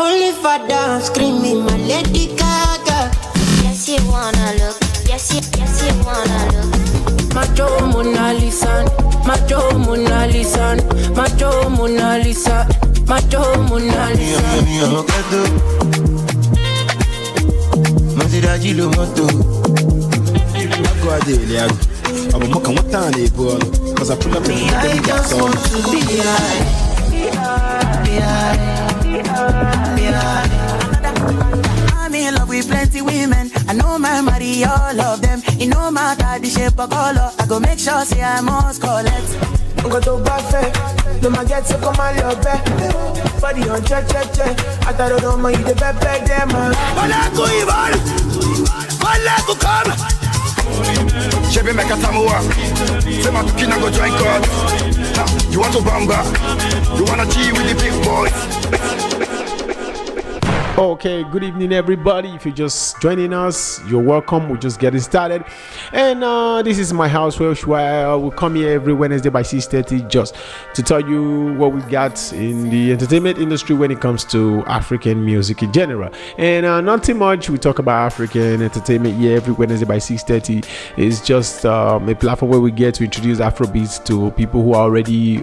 Only for dance, screaming my Lady Gaga. Yes, you wanna look. Yes, you wanna look. Macho Mona Lisa, Macho Mona Lisa, Macho Mona Lisa, Macho Mona Lisa. Cause I pull up and I just want to be high. I'm in love with plenty women. I know my marry all of them. It no matter the shape or color. I go make sure say I must collect. I'm going to buffet. No man get to come on your bed. Body on check. I thought I don't mind the bed them. Wala go Ivan. Wala go come. Chebe make a tamuwa. Say my tukina go join God. You want to bamba? You wanna G with the big boys? Okay, good evening, everybody. If you're just joining us, you're welcome. We're just getting started, and this is my house where we come here every Wednesday by 6:30 just to tell you what we got in the entertainment industry when it comes to African music in general. And not too much. We talk about African entertainment here every Wednesday by 6:30. It's just a platform where we get to introduce Afrobeats to people who are already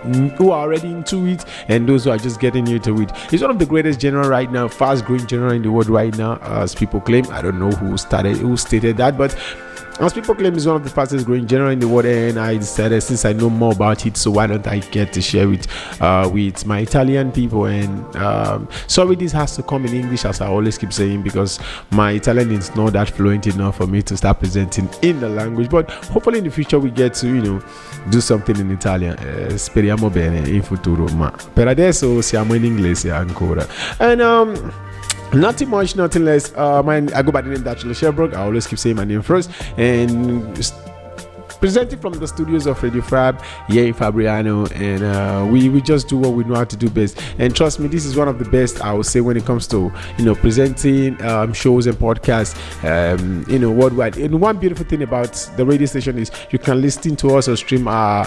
into it, and those who are just getting into it. It's one of the greatest genre right now, fast growing genre in the world right now, as people claim. I don't know who stated that, but as people claim, it's one of the fastest growing genre in the world, and I decided, since I know more about it, so why don't I get to share it with my Italian people. And sorry, this has to come in English, as I always keep saying, because my Italian is not that fluent enough for me to start presenting in the language, but hopefully in the future we get to do something in Italian. Speriamo bene in futuro, ma per adesso siamo in inglese ancora. And nothing much, nothing less. I go by the name Datriller Chevborg. I always keep saying my name first. And presenting from the studios of Radio Fab here in Fabriano, and we just do what we know how to do best. And trust me, this is one of the best, I would say, when it comes to presenting shows and podcasts worldwide. And one beautiful thing about the radio station is you can listen to us or stream our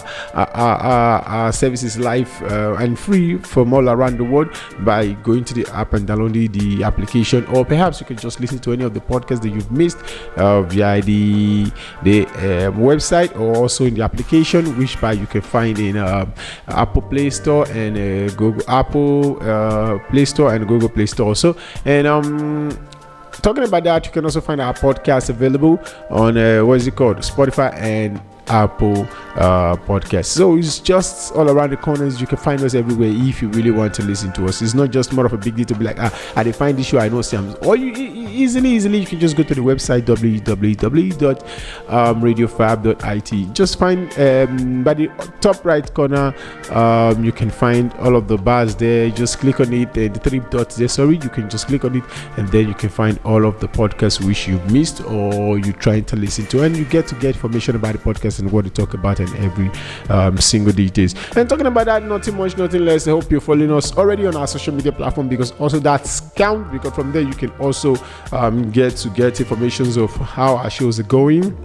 services live and free from all around the world by going to the app and downloading the application, or perhaps you can just listen to any of the podcasts that you've missed via the website, or also in the application, which you can find in Apple Play Store and Google Apple Play Store and Google Play Store also. And talking about that, you can also find our podcast available on Spotify and Apple podcast. So it's just all around the corners. You can find us everywhere if you really want to listen to us. It's not just more of a big deal to be like, I find this show, I know Sam. Or you easily you can just go to the website www.radiofab.it. Just find by the top right corner, you can find all of the bars there. Just click on it, the 3 dots there, you can just click on it, and then you can find all of the podcasts which you've missed or you're trying to listen to, and you get information about the podcast and what they talk about and every single details. And talking about that, nothing much, nothing less. I hope you're following us already on our social media platform, because also that's count, because from there you can also get informations of how our shows are going.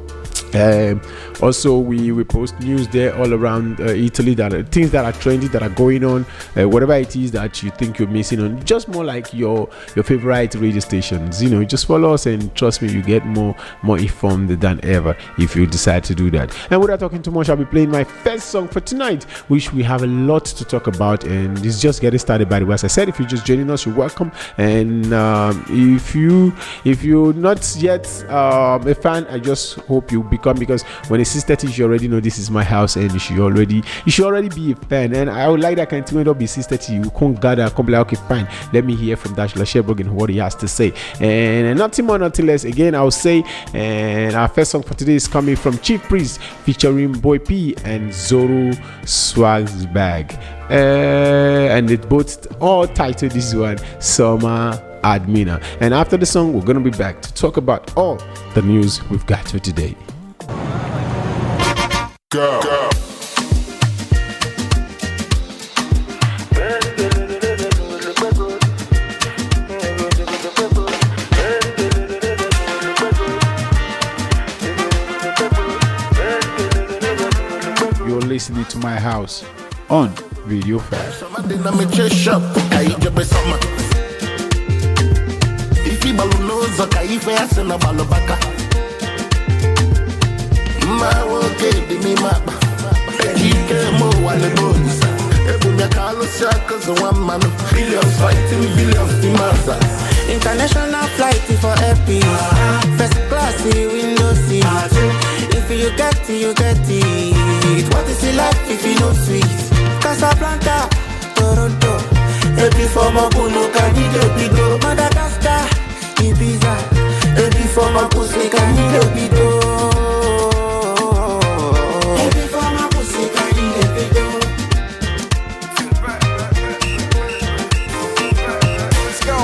Also we post news there all around Italy, that are things that are trending, that are going on, whatever it is that you think you're missing on, just more like your favorite radio stations. Just follow us, and trust me, you get more informed than ever if you decide to do that. And without talking too much, I'll be playing my first song for tonight, which we have a lot to talk about, and it's just getting started. By the way, as I said, if you're just joining us, you're welcome. And if you're not yet a fan, I just hope you become, because when it's 6:30, you already know this is my house, and you should already be a fan. And I would like that kind of thing. Don't be 6:30, you can't gather, come like, okay, fine, let me hear from Datriller Chevborg and what he has to say. And nothing more, nothing less. Again, I'll say, and our first song for today is coming from Chief Priest featuring Boy P and Zoro Swagsbag, and it both all titled, this one, Summer Admina. And after the song, we're gonna be back to talk about all the news we've got for today. Go. You're listening to my house on Radio 5. International flight for happy. First class window seat. If you get it, you get it. What is it like if you know sweet? Casablanca, Toronto. Happy for my bono, Canido, Pido. Madagascar, Ibiza. Happy for my pussy, Canido, Pido. Happy for my pussy, Canido, Pido. Let's go.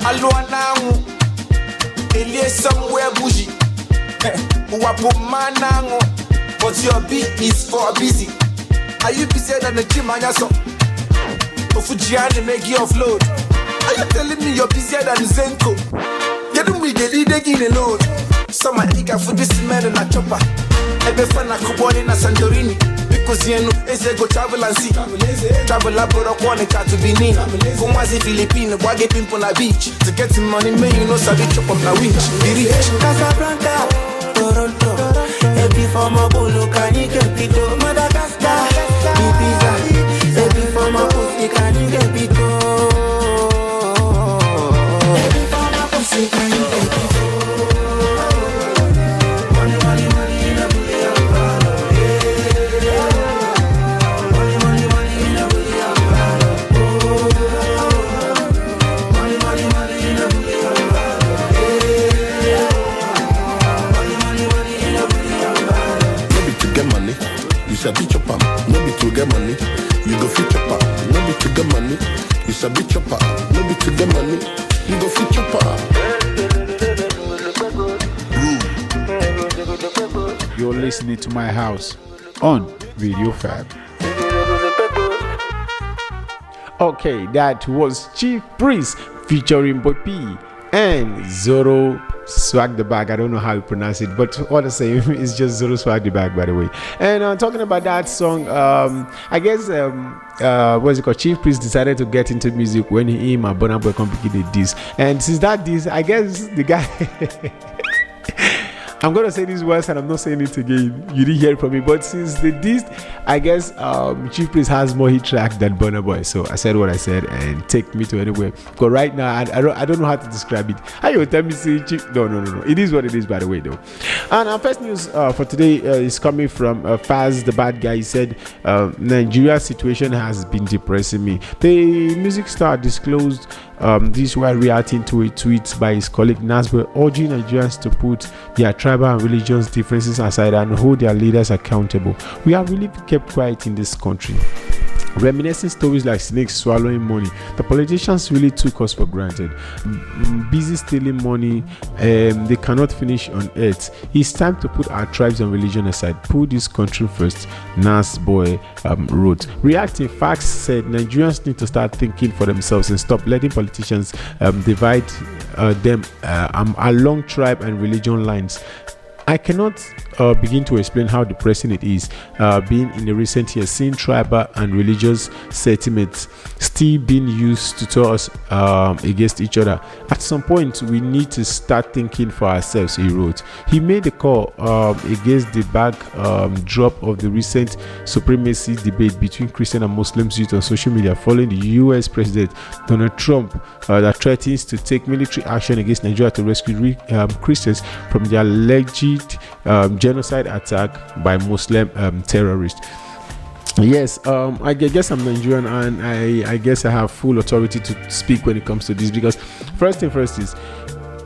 Alone now. Elie somewhere bougie. Wapomanango. But your beat is for busy. Are you busier than the gym and your son? Fujiani make you offload. Are you telling me you're busier than Zenko? You don't be the leader in the load. Some are eager for this man and a chopper. Every fan I could born in a Santorini. Because you know, it's a go travel and see. Travel abroad, I want to be near. Come as a Filipino, why get pimp on a beach? To get some money, man, you know, Sabi chop on the winch. Be rich. Casablanca, Toronto. Happy for my bolo, Canido, Pido. Madagascar, Ibiza. Happy for my pussy, Canido, Pido. Happy for my pussy, Canido, Pido. Money, money, money in a booty of valor. Money, money, money in a booty of valor. Money, money, money in a booty of valor. Money, money, money in a booty of valor. No be to get money, you sabi chop am. No be to get money, you go fit chop am. No be to get money, you sabi chop am. No be to get money, you go fit chop am. You're listening to My House on Radio 5. Okay, that was Chief Priest featuring Boy P and Zoro Swag the Bag. I don't know how you pronounce it, but all the same, it's just Zoro Swag the Bag, by the way. And talking about that song, I guess what's it called? Chief Priest decided to get into music when he and my Burna Boy complicated this, and since that this, I guess the guy. I'm gonna say these words and I'm not saying it again. You didn't hear it from me, but since the this, I guess Chief Priest has more hit track than Burna Boy. So I said what I said and take me to anywhere. Because right now I don't know how to describe it. How you tell me say Chief? No. It is what it is, by the way, though. And our first news for today is coming from Faz the Bad Guy. He said Nigeria's situation has been depressing me. The music star disclosed this while reacting to a tweet by his colleague Nasber, urging Nigerians to put their tribal and religious differences aside and hold their leaders accountable. We have really kept quiet in this country, reminiscing stories like snakes swallowing money. The politicians really took us for granted, busy stealing money they cannot finish on earth. It's time to put our tribes and religion aside, put this country first, Nas Boy wrote. Reacting, Facts said Nigerians need to start thinking for themselves and stop letting politicians divide them along tribe and religion lines. I cannot begin to explain how depressing it is being in the recent years seeing tribal and religious sentiments still being used to turn us against each other. At some point, we need to start thinking for ourselves, he wrote. He made the call against the backdrop of the recent supremacy debate between Christian and Muslim youth on social media following the US President Donald Trump that threatens to take military action against Nigeria to rescue Christians from their alleged genocide attack by Muslim terrorists. Yes, I guess I'm Nigerian and I guess I have full authority to speak when it comes to this, because first thing first is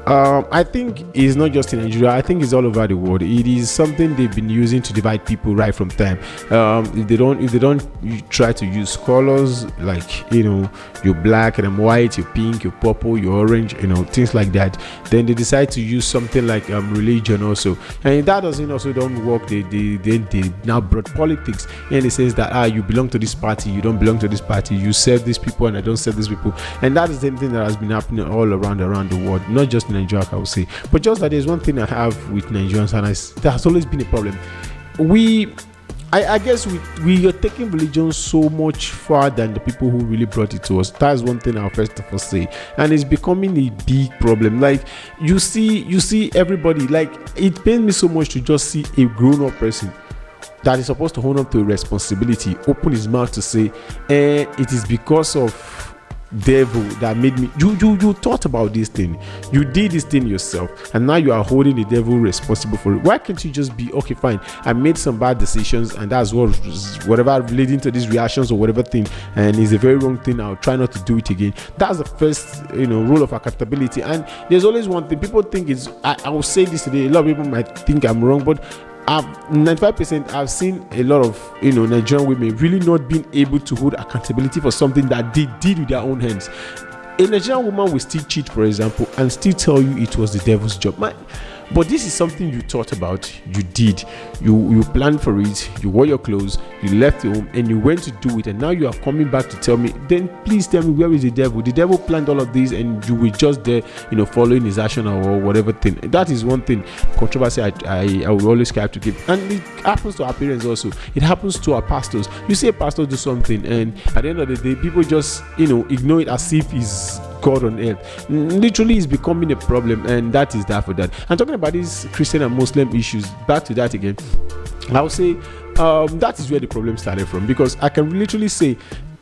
I think it's not just in Nigeria. I think it's all over the world. It is something they've been using to divide people right from time. If they don't try to use colors like, you're black and I'm white, you're pink, you're purple, you're orange, things like that, then they decide to use something like religion also. And if that don't work, they now brought politics, and it says that you belong to this party, you don't belong to this party, you serve these people and I don't serve these people. And that is the same thing that has been happening all around the world, not just in Nigeria, I would say. But just that there's one thing I have with Nigerians, and that has always been a problem. We I guess we are taking religion so much far than the people who really brought it to us. That's one thing I'll first of all say, and it's becoming a big problem. Like you see everybody, like it pains me so much to just see a grown-up person that is supposed to hold up to a responsibility open his mouth to say, it is because of devil that made me. You thought about this thing, you did this thing yourself, and now you are holding the devil responsible for it. Why can't you just be okay, fine, I made some bad decisions, and that's whatever leading to these reactions or whatever thing, and it's a very wrong thing, I'll try not to do it again. That's the first rule of accountability. And there's always one thing people think is, I will say this today, a lot of people might think I'm wrong, but 95% I've seen a lot of Nigerian women really not being able to hold accountability for something that they did with their own hands. A Nigerian woman will still cheat, for example, and still tell you it was the devil's job. But this is something you thought about, you did, you planned for it, you wore your clothes, you left the home, and you went to do it, and now you are coming back to tell me. Then please tell me, where is the devil? The devil planned all of this, and you were just there, following his action or whatever thing. That is one thing, controversy I will always have to give. And it happens to our parents also. It happens to our pastors. You see a pastor do something, and at the end of the day, people just ignore it as if he's God on earth. Literally, is becoming a problem, and that is that for that. And talking about these Christian and Muslim issues, back to that again, I would say that is where the problem started from, because I can literally say,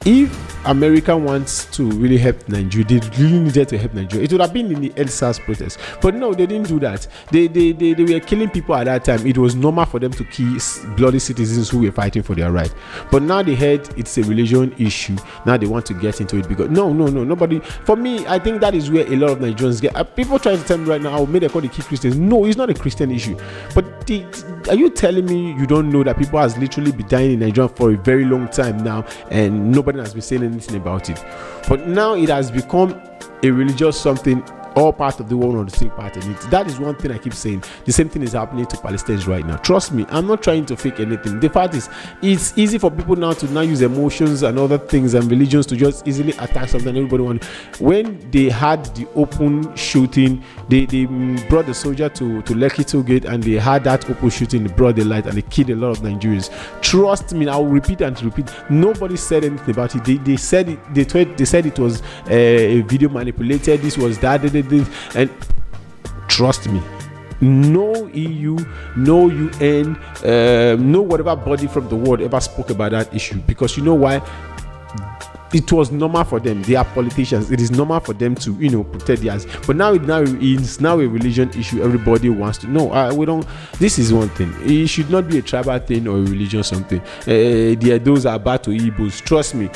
if America wants to really help Nigeria, they really needed to help Nigeria, it would have been in the EndSARS protest. But no, they didn't do that. They were killing people at that time. It was normal for them to kill bloody citizens who were fighting for their right. But now they heard it's a religion issue. Now they want to get into it because nobody. For me, I think that is where a lot of Nigerians get. People try to tell me right now, maybe they call the key Christians. No, it's not a Christian issue. But are you telling me you don't know that people has literally been dying in Nigeria for a very long time now, and nobody has been saying anything about it? But now it has become a religious something. All part of the world on the same part in it. That is one thing I keep saying. The same thing is happening to Palestinians right now. Trust me, I'm not trying to fake anything. The fact is, it's easy for people now to use emotions and other things and religions to just easily attack something everybody wants. When they had the open shooting, they brought the soldier to Lekki Toll Gate, and they had that open shooting, they brought the light, and they killed a lot of Nigerians. Trust me, I will repeat and repeat. Nobody said anything about it. They said it. They said it was a video manipulated. This was that. And trust me, no EU, no UN, no whatever body from the world ever spoke about that issue, because you know why? It was normal for them. They are politicians. It is normal for them to protect theirs. But now it's now a religion issue. Everybody wants to know. We don't. This is one thing. It should not be a tribal thing or a religion something. Those are bad to Igbos. Trust me.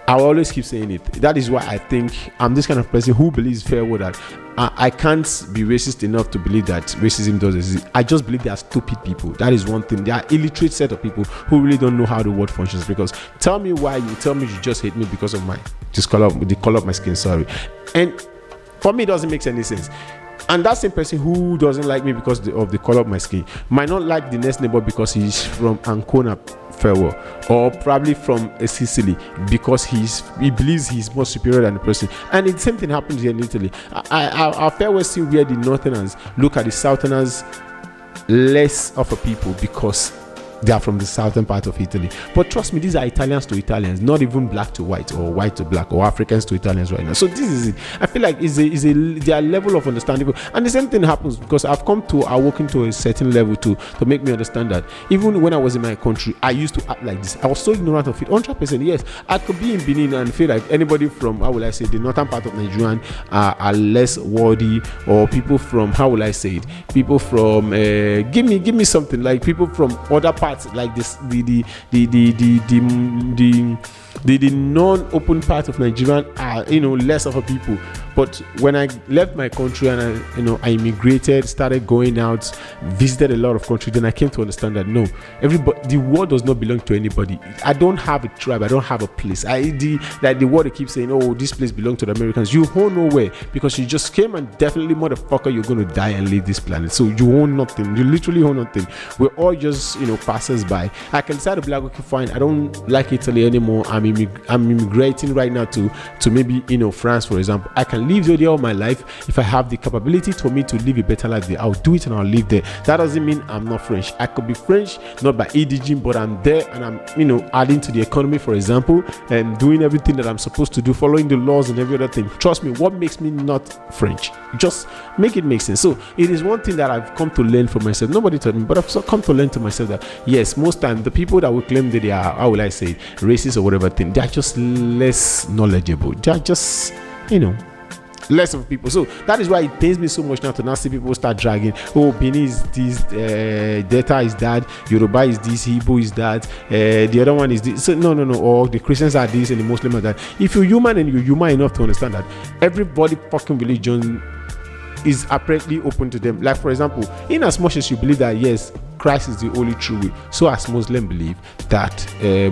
I will always keep saying it. That is why I think I'm this kind of person who believes fair word, that I can't be racist enough to believe that racism does exist. I just believe they are stupid people. That is one thing. They are illiterate set of people who really don't know how the world functions. Because tell me why you tell me you just hate me because of the color of my skin. Sorry. And for me, it doesn't make any sense. And that same person who doesn't like me because of the color of my skin might not like the next neighbor because he's from Ancona, Farewell, or probably from Sicily because he believes he's more superior than the person. And the same thing happens here in Italy. Our Farewell see where the Northerners look at the Southerners less of a people because they are from the southern part of Italy. But trust me, these are Italians to Italians, not even black to white or white to black or Africans to Italians right now. So this is it. I feel like their level of understanding. And the same thing happens because I've working to a certain level to make me understand that even when I was in my country, I used to act like this. I was so ignorant of it. 100%. Yes, I could be in Benin and feel like anybody from, how will I say, the northern part of Nigeria are less worthy, or people from, how will I say it, people from give me something, like people from other parts like this, the non-open part of Nigeria are less of a people. But when I left my country and I immigrated, started going out, visited a lot of countries, then I came to understand that no, the world does not belong to anybody. I don't have a tribe, I don't have a place. The world they keep saying, oh, this place belongs to the Americans. You own nowhere because you just came, and definitely, motherfucker, you're going to die and leave this planet. So you own nothing. You literally own nothing. We're all just passers by. I can decide to be like, okay, fine, I don't like Italy anymore. I'm immigrating right now to maybe France, for example. I can can live there all my life, if I have the capability for me to live a better life there, I'll do it and I'll live there. That doesn't mean I'm not French. I could be French, not by EDG, but I'm there and I'm, adding to the economy, for example, and doing everything that I'm supposed to do, following the laws and every other thing. Trust me, what makes me not French? Just make it make sense. So it is one thing that I've come to learn for myself. Nobody told me, but I've come to learn to myself that yes, most time the people that will claim that they are, how will I say, racist or whatever thing, they are just less knowledgeable. They are just, less of people. So that is why it pains me so much now to now see people start dragging, oh, Benin is this, Delta is that, Yoruba is this, Igbo is that, the other one is this. So no, or the Christians are this and the Muslims are that. If you're human and you're human enough to understand that everybody fucking religion is apparently open to them. Like, for example, in as much as you believe that yes, Christ is the only true way, so as Muslims believe that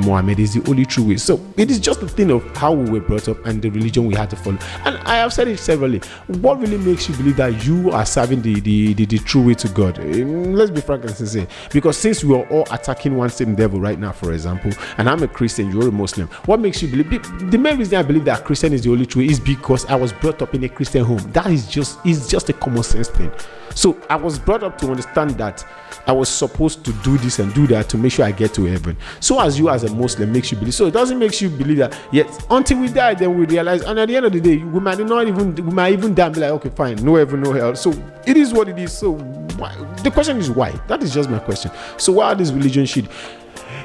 Muhammad is the only true way. So it is just a thing of how we were brought up and the religion we had to follow. And I have said it severally. What really makes you believe that you are serving the true way to God? Let's be frank and sincere. Because since we are all attacking one same devil right now, for example, and I'm a Christian, you're a Muslim, what makes you believe? The main reason I believe that Christian is the only true way is because I was brought up in a Christian home. That is just a common sense thing. So I was brought up to understand that I was supposed to do this and do that to make sure I get to heaven. So as you as a Muslim makes you believe. So it doesn't make you believe that yet until we die, then we realize, and at the end of the day, we might even die and be like, okay, fine, no heaven, no hell. So it is what it is. So why? The question is why? That is just my question. So why this religion shit?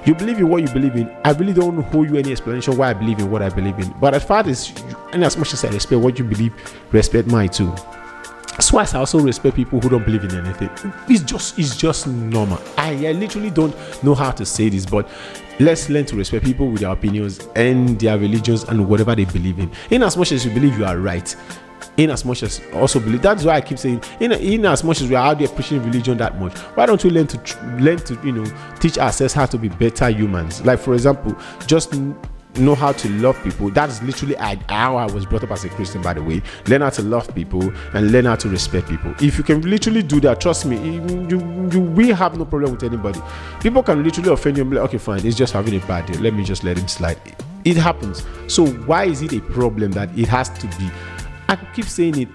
You believe in what you believe in. I really don't owe you any explanation why I believe in what I believe in. But as far as, and as much as I respect what you believe, respect mine too. So I also respect people who don't believe in anything. It's just normal. I literally don't know how to say this, but let's learn to respect people with their opinions and their religions and whatever they believe in as much as you believe you are right. In as much as also believe. That's why I keep saying, in as much as we are out there preaching religion that much, why don't we learn to teach ourselves how to be better humans? Like, for example, just know how to love people. That's literally how I was brought up as a Christian, by the way. Learn how to love people and learn how to respect people. If you can literally do that, trust me, you will have no problem with anybody. People can literally offend you and be like, okay, fine, he's just having a bad day, let me just let him slide. It happens. So why is it a problem that it has to be? I keep saying it.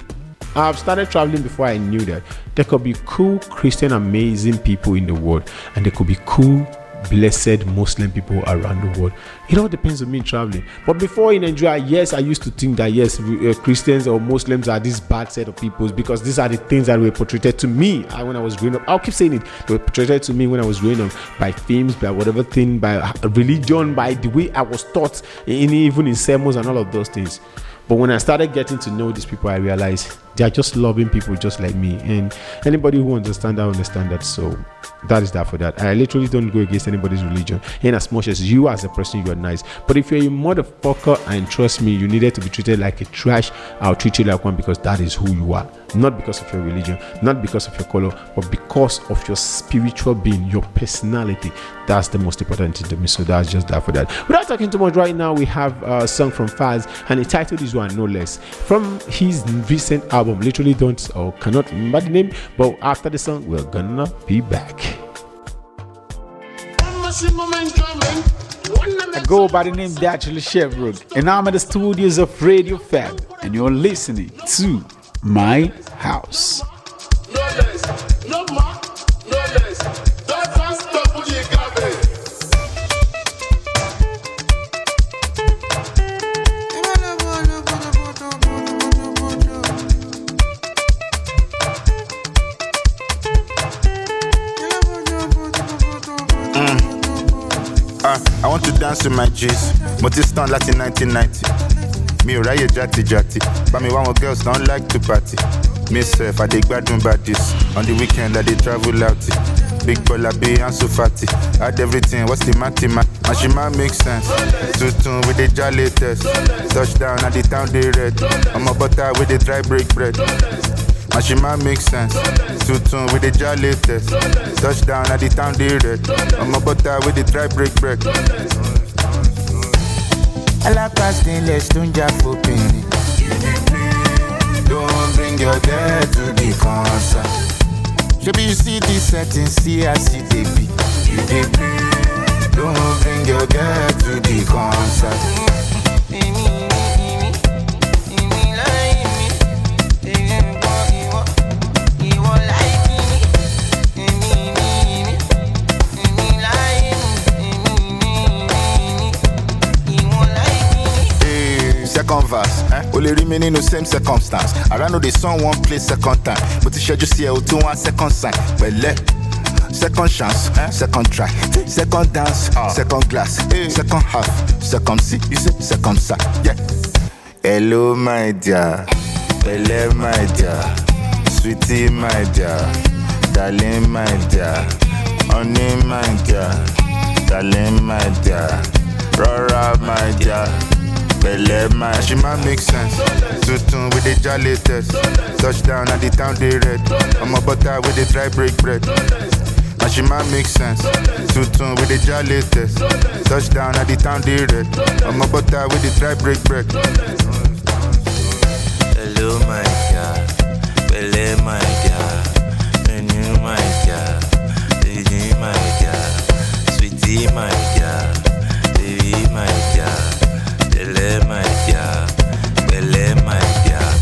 I've started traveling before I knew that there could be cool Christian amazing people in the world, and there could be cool blessed Muslim people around the world. It all depends on me traveling. But before in Nigeria, yes, I used to think that yes, Christians or Muslims are this bad set of people because these are the things that were portrayed to me when I was growing up. I'll keep saying it. They were portrayed to me when I was growing up by films, by whatever thing, by religion, by the way I was taught, even in sermons and all of those things. But when I started getting to know these people, I realized they are just loving people just like me. And anybody who understands that. So that is that for that. I literally don't go against anybody's religion. In as much as you as a person, you are nice. But if you're a motherfucker, and trust me, you needed to be treated like a trash, I'll treat you like one because that is who you are. Not because of your religion, not because of your color, but because of your spiritual being, your personality. That's the most important thing to me. So that's just that for that. Without talking too much right now, we have a song from Faz, and the title is one, no less, from his recent album. Literally don't or cannot remember the name, but after the song, we're gonna be back. I go by the name Datriller Chevborg, and I'm at the studios of Radio Fab, and you're listening to My House. No less, no more, no less. Don't stop with the garbage. I want to dance with my G's, but it's done like in 1990. Me ráyè jati jati, but me one girls don't like to party. Me self I dey gbadun baddies. On the weekend I dey travel out. Big baller be and so fatty. Add everything, what's the mathema? Mashima makes sense. Tutun with the jolly test. Touchdown at the town they red. I'm a butter with the dry break bread. Mashima makes sense. Tutun with the jolly test. Touchdown at the town they red. I'm a butter with the dry break bread. Alápàsílẹ̀ tó ń jà fòpinrin. Don't bring your girl to the concert. Shebi you see the setting, see as it dey be. You dey play. Don't bring your girl to the concert. second verse. Only remain in the same circumstance. I ran know the song one place second time. But the schedule see to 1 second sign. Well, second chance, second try, second dance, second glass, second half, second see, you say second sack. Yeah. Hello, my dear. Hello, my dear. Sweetie, my dear. Darling, my dear. Honey, my dear. Darling, my dear. Rora, my dear. Belle, my she might make sense. Tutun with the jolly test. Touchdown at the town they red. I'm a butter with the dry break bread. And she might make sense. Tutun with the jolly test. Touchdown at the town they red. I'm a butter with the dry break bread. Hello, my God. Belle, my God. And you, my God. Baby, my God. Sweetie, my God. Baby, my God. Belle, my God. Belle, my God.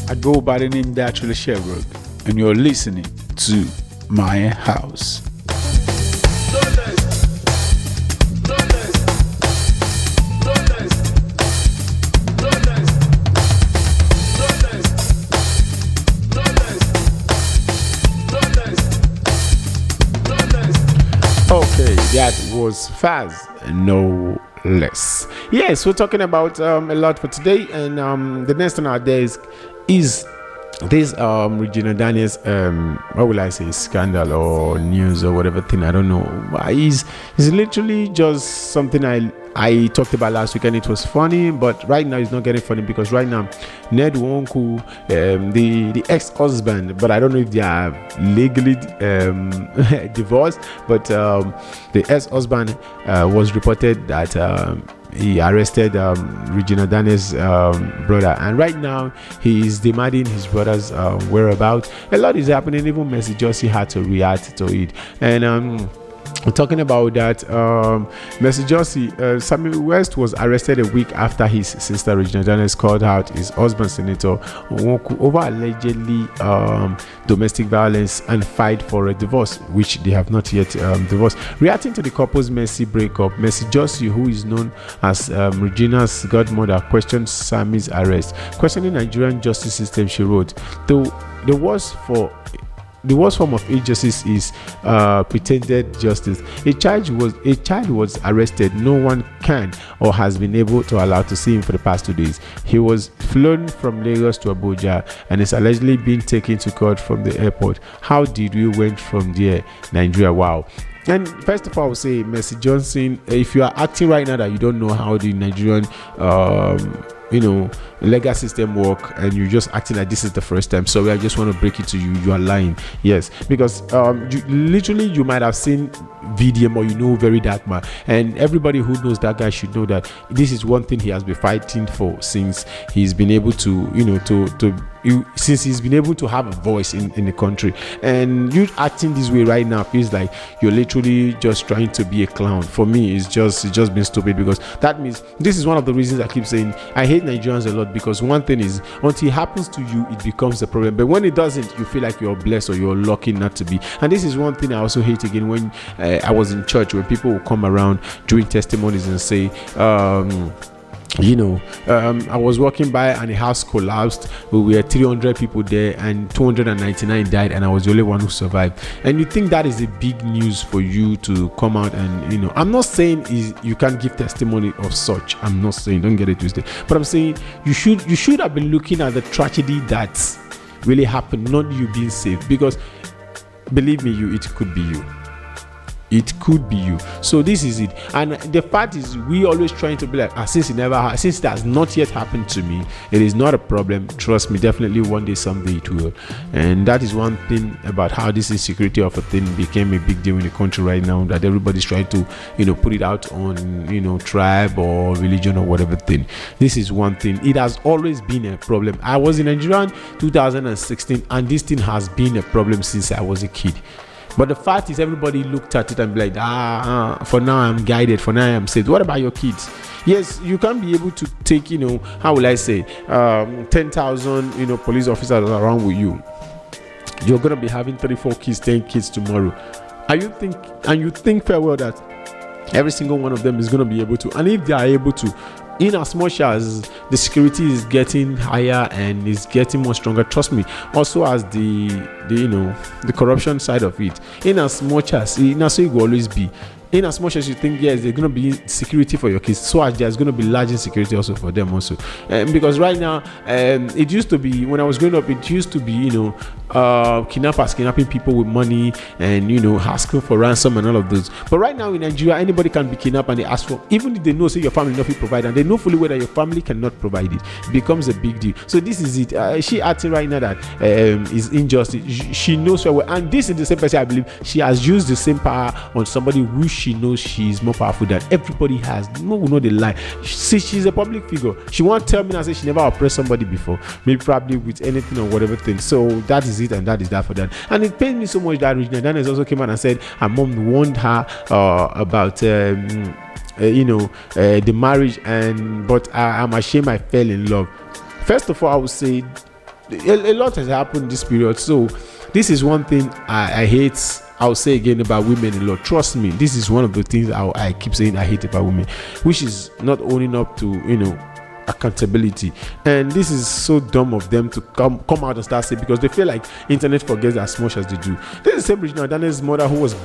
I go by the name Datriller Chevborg, and you're listening to My House. Okay, that was Faz, no less. Yes, we're talking about a lot for today, and the next on our day is this Regina Daniels what will I say, scandal or news or whatever thing, I don't know. It's literally just something I talked about last week, and it was funny, but right now it's not getting funny because right now Ned Nwoko, the ex-husband, but I don't know if they are legally divorced, but the ex-husband was reported that he arrested Regina Daniels' brother, and right now he is demanding his brother's whereabouts. A lot is happening. Even Mercy Josie had to react to it, and we're talking about that. Mercy Josie, Samuel West was arrested a week after his sister Regina Daniels called out his husband, Senator Nwoko, over allegedly domestic violence and fight for a divorce, which they have not yet divorced. Reacting to the couple's messy breakup, Mercy Josie, who is known as Regina's godmother, questioned Sammy's arrest. Questioning Nigerian justice system, she wrote, the worst form of injustice is pretended justice. A child was arrested. No one can or has been able to allow to see him for the past 2 days. He was flown from Lagos to Abuja and is allegedly being taken to court from the airport. How did we went from there? Nigeria, wow. And first of all, I would say, Mercy Johnson, if you are acting right now that you don't know how the Nigerian legal system work, and you're just acting like this is the first time, so I just want to break it to you, you are lying. Yes, because you might have seen VDM, or very dark man, and everybody who knows that guy should know that this is one thing he has been fighting for since he's been able to since he's been able to have a voice in the country. And you acting this way right now feels like you're literally just trying to be a clown. For me, it's just been stupid, because that means this is one of the reasons I keep saying I hate Nigerians a lot, because one thing is, until it happens to you, it becomes a problem, but when it doesn't, you feel like you're blessed or you're lucky not to be. And this is one thing I also hate again, when I was in church, where people will come around doing testimonies and say I was walking by and the house collapsed. We were 300 people there and 299 died, and I was the only one who survived. And you think that is a big news for you to come out and I'm not saying you can't give testimony of such. I'm not saying, don't get it twisted, but I'm saying you should have been looking at the tragedy that really happened, not you being saved, because believe me, it could be you. It could be you. So this is it. And the fact is, we always trying to be like, since it has not yet happened to me, it is not a problem. Trust me, definitely one day, someday it will. And that is one thing about how this insecurity of a thing became a big deal in the country right now, that everybody's trying to put it out on tribe or religion or whatever thing. This is one thing. It has always been a problem. I was in Nigeria in 2016, and this thing has been a problem since I was a kid. But the fact is, everybody looked at it and be like, for now I'm guided, for now I'm saved. What about your kids? Yes, you can't be able to take, how will I say, 10,000, police officers around with you. you're gonna be having 3-4 kids, 10 kids tomorrow. You think very well that every single one of them is gonna be able to, and if they are able to, in as much as the security is getting higher and is getting more stronger, trust me, also as the corruption side of it, in as much as it will always be, in as much as you think yes there's going to be security for your kids, so as there's going to be large insecurity also for them also, because right now it used to be, when I was growing up, it used to be kidnappers kidnapping people with money and asking for ransom and all of those. But right now in Nigeria, anybody can be kidnapped and they ask for, even if they know say your family not provide, and they know fully well that your family cannot provide it, becomes a big deal. So this is it. She acting right now that is injustice. She knows very well, and this is the same person, I believe, she has used the same power on somebody who she knows she's more powerful than everybody has. No will know the lie. See, she's a public figure. She won't tell me and say she never oppressed somebody before, maybe probably with anything or whatever thing. So that is it, and that is that for that. And it pains me so much that Regina Daniels also came out and said her mom warned her about the marriage, but I'm ashamed I fell in love. First of all, I would say a lot has happened this period. So this is one thing I hate. I'll say again about women a lot. Trust me, this is one of the things I keep saying I hate about women, which is not owning up to accountability. And this is so dumb of them to come out and start saying, because they feel like internet forgets as much as they do. This is the same Regina Daniels' mother who was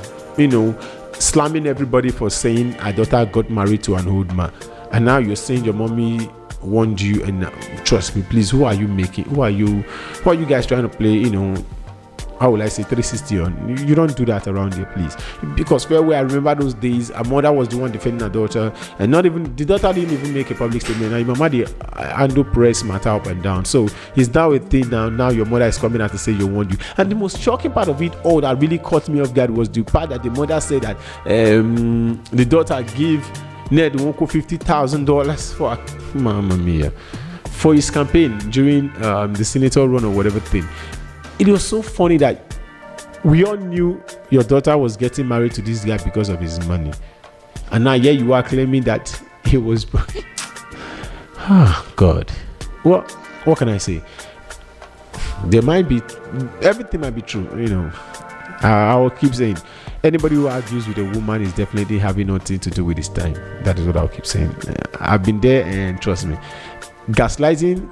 slamming everybody for saying her daughter got married to an old man, and now you're saying your mommy warned you. And trust me, please, who are you guys trying to play how will I say 360 on? You don't do that around here, please. Because very well, I remember those days, her mother was the one defending her daughter, and not even the daughter didn't even make a public statement. Now, mama, the handle press matter up and down. So it's now a thing now. Now your mother is coming out to say you want you. And the most shocking part of it all that really caught me off guard was the part that the mother said that the daughter gave Ned Nwoko $50,000 for Mamma Mia, for his campaign during the senator run or whatever thing. It was so funny that we all knew your daughter was getting married to this guy because of his money, and now here you are claiming that he was God. Well, what can I say? There might be, everything might be true, I will keep saying, anybody who argues with a woman is definitely having nothing to do with his time. That is what I'll keep saying. I've been there, and trust me, gaslighting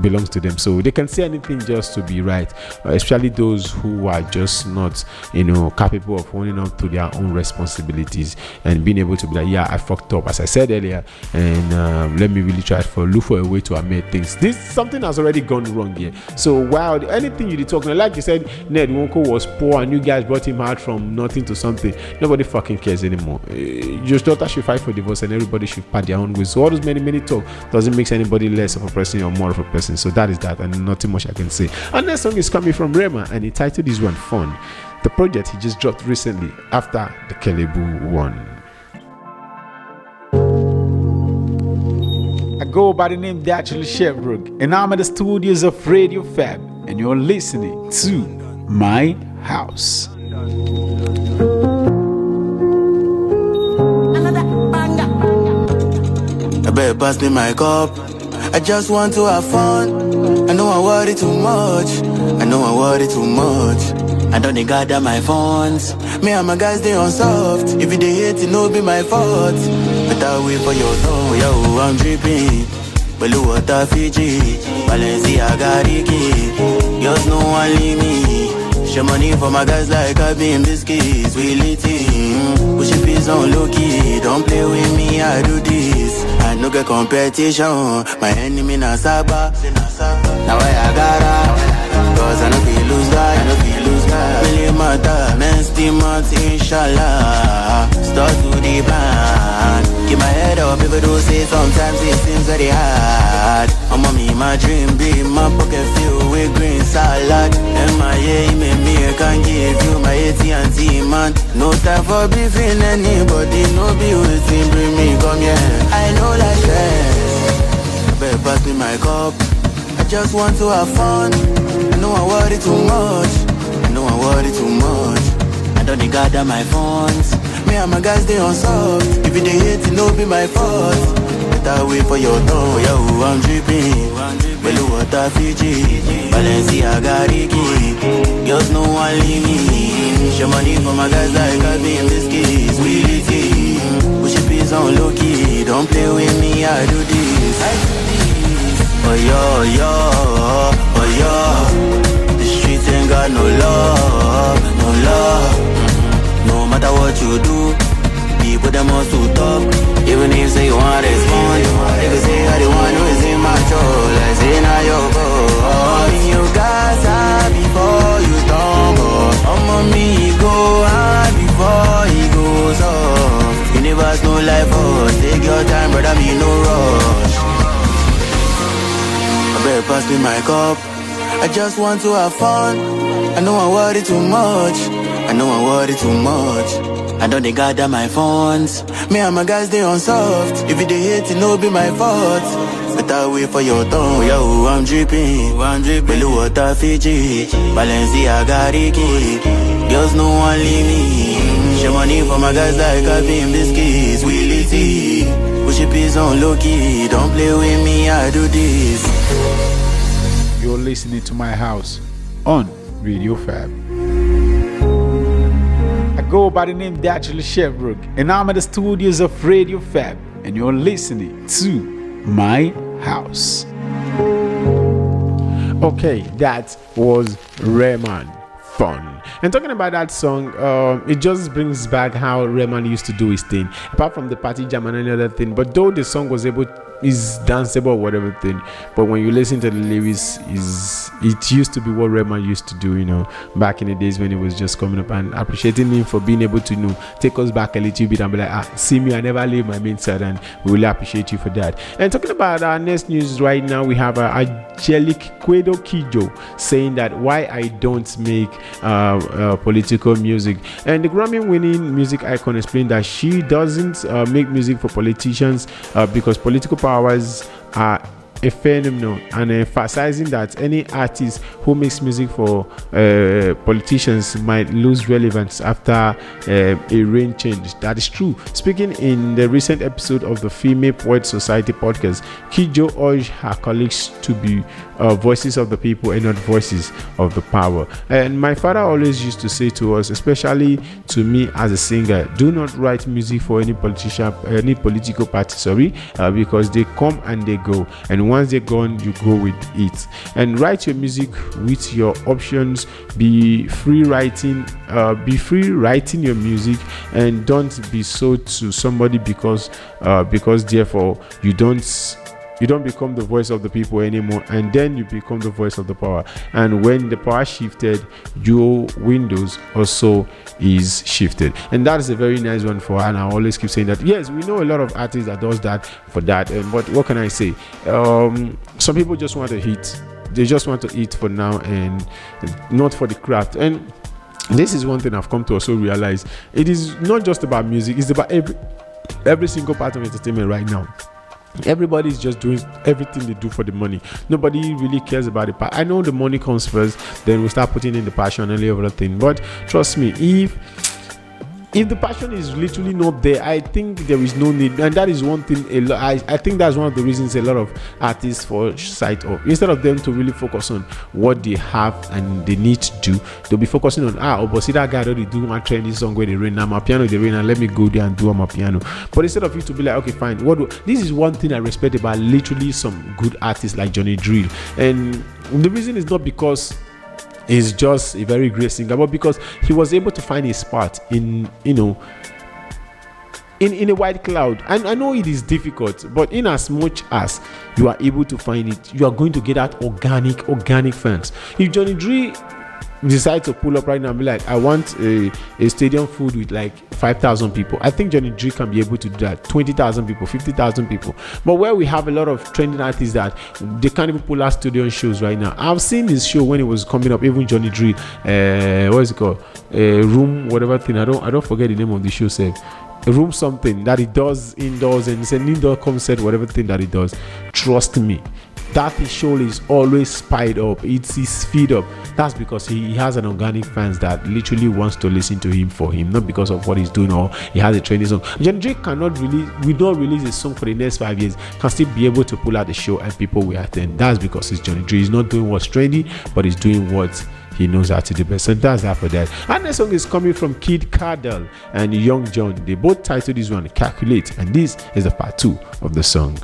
belongs to them, so they can say anything just to be right, especially those who are just not capable of owning up to their own responsibilities and being able to be like, yeah, I fucked up, as I said earlier, and let me really try to look for a way to amend things. Something has already gone wrong here. So while anything you did talking, like you said, Ned Nwoko was poor and you guys brought him out from nothing to something, nobody fucking cares anymore. Your daughter should fight for divorce and everybody should part their own way. So all those many talk doesn't make anybody less of a person or more of a person. So that is that, and nothing much I can say. And next song is coming from Rema, and he titled this one Fun. The project he just dropped recently after the Kelebu one. I go by the name Datriller Chevborg, and I'm at the studios of Radio Fab, and you're listening to My House. I better pass me my cup. I just want to have fun. I know I worry too much. I don't need gather my funds. Me and my guys, they on soft. If you they hate, it no be my fault. But I wait for your door, yo, I'm dripping. Blue water Fiji, Balenciaga Ricky. Yours no one leave me. Show money for my guys like I been biscuits. We lit it. Push your piece on low key. Don't play with me, I do this. I no get competition. My enemy na Saba. Now I gotta. Cause I no feel lose guy, Really matter, men still months, inshallah. Start to the plan. Keep my head up, people do say sometimes it seems very hard. I'm on me, my dream big, my pocket filled with green salad. MIA, me, I can give you my AT&T, man. No time for beefing anybody, no be waiting, bring me, come here. I know like that. I better pass me my cup. I just want to have fun. I know I worry too much. I don't need gather my funds. Me and my guys, they on soft. If you they hate, it no be my fault. But Better wait for your turn. Yo, I'm dripping. Below water Fiji. Balenciaga Ricky. Girls no one leave me. Show money for my guys like I be in this case. Willie T. Push your piece on low key. Don't play with me, I do this. Oh yo, oh yo. The streets ain't got no love, no love. No matter what you do, people them all to talk. Even if say you want respond, they can say how they want to is in my control. I say now you go. You guys high before you tumble. I'ma me go high before he goes off. Universe no life for us. Take your time, brother, me no rush. I better pass me my cup. I just want to have fun. I know I worry too much. I know I worry too much. I don't they gather my phones. Me and my guys they on soft. If you they hate it, no be my fault. Better wait for your tongue. Yo, I'm dripping. Below water Fiji. Balenciaga Ricky. Girls no one leave me. Show money for my guys like I be in biscuits. Willie T. Push your piece on low key. Don't play with me, I do this. You're listening to My House on Radio Fab. I go by the name Datriller Chevborg, and I'm at the studios of Radio Fab, and you're listening to My House. Okay, that was Rayman Fun. And talking about that song, it just brings back how Rayman used to do his thing, apart from the party jam and any other thing. But though the song is danceable or whatever thing, but when you listen to the lyrics, it used to be what Rayman used to do, you know, back in the days when he was just coming up, and appreciating him for being able to, you know, take us back a little bit and be like, see me, I never leave my main side, and we really appreciate you for that. And talking about our next news right now, we have Angelique Kijo saying that why I don't make political music. And the Grammy-winning music icon explained that she doesn't make music for politicians because political powers are a phenomenon, and emphasizing that any artist who makes music for politicians might lose relevance after a reign change. That is true. Speaking in the recent episode of the Female Poet Society podcast, Kijo urged her colleagues to be voices of the people and not voices of the power. And my father always used to say to us, especially to me as a singer, do not write music for any politician, any political party, because they come and they go, and once they're gone, you go with it. And write your music with your options. Be free writing your music, and don't be sold to somebody because therefore you don't become the voice of the people anymore, and then you become the voice of the power. And when the power shifted, your windows also is shifted. And that is a very nice one for her, and I always keep saying that. Yes, we know a lot of artists that does that for that, but what can I say? Some people just want to hit. They just want to eat for now and not for the craft. And this is one thing I've come to also realize. It is not just about music, it's about every single part of entertainment right now. Everybody's just doing everything they do for the money. Nobody really cares about the part. I know the money comes first, then we start putting in the passion and everything. But trust me, if the passion is literally not there, I think there is no need. And that is one thing I think that's one of the reasons a lot of artists fall sight of. Instead of them to really focus on what they have and they need to do, they'll be focusing on but see that guy already do my trendy song where they rain, now my piano they rain, and let me go there and do my piano. But instead of you to be like, okay, fine, this is one thing I respect about literally some good artists like Johnny Drill. And the reason is not because he's just a very great singer, but because he was able to find his spot in a white cloud. And I know it is difficult, but in as much as you are able to find it, you are going to get that organic fans. If Johnny Dree decide to pull up right now and be like, I want a stadium full with like 5,000 people, I think Johnny Dree can be able to do that. 20,000 people, 50,000 people. But where we have a lot of trending artists that they can't even pull out stadium shows right now. I've seen this show when it was coming up, even Johnny Dree, what is it called, room whatever thing, I don't forget the name of the show, say a room something that he does indoors, and it's an indoor concert, whatever thing that he does. Trust me, that his show is always spied up, it's his speed up. That's because he has an organic fans that literally wants to listen to him for him, not because of what he's doing or he has a trending song. Johnny Drake cannot release a song for the next 5 years, can still be able to pull out the show and people will attend. That's because it's Johnny Drake. He's not doing what's trendy, but he's doing what he knows how to do best. So that's that for that. And the song is coming from Kid Cardell and Young John. They both titled this one Calculate, and this is the part 2 of the song.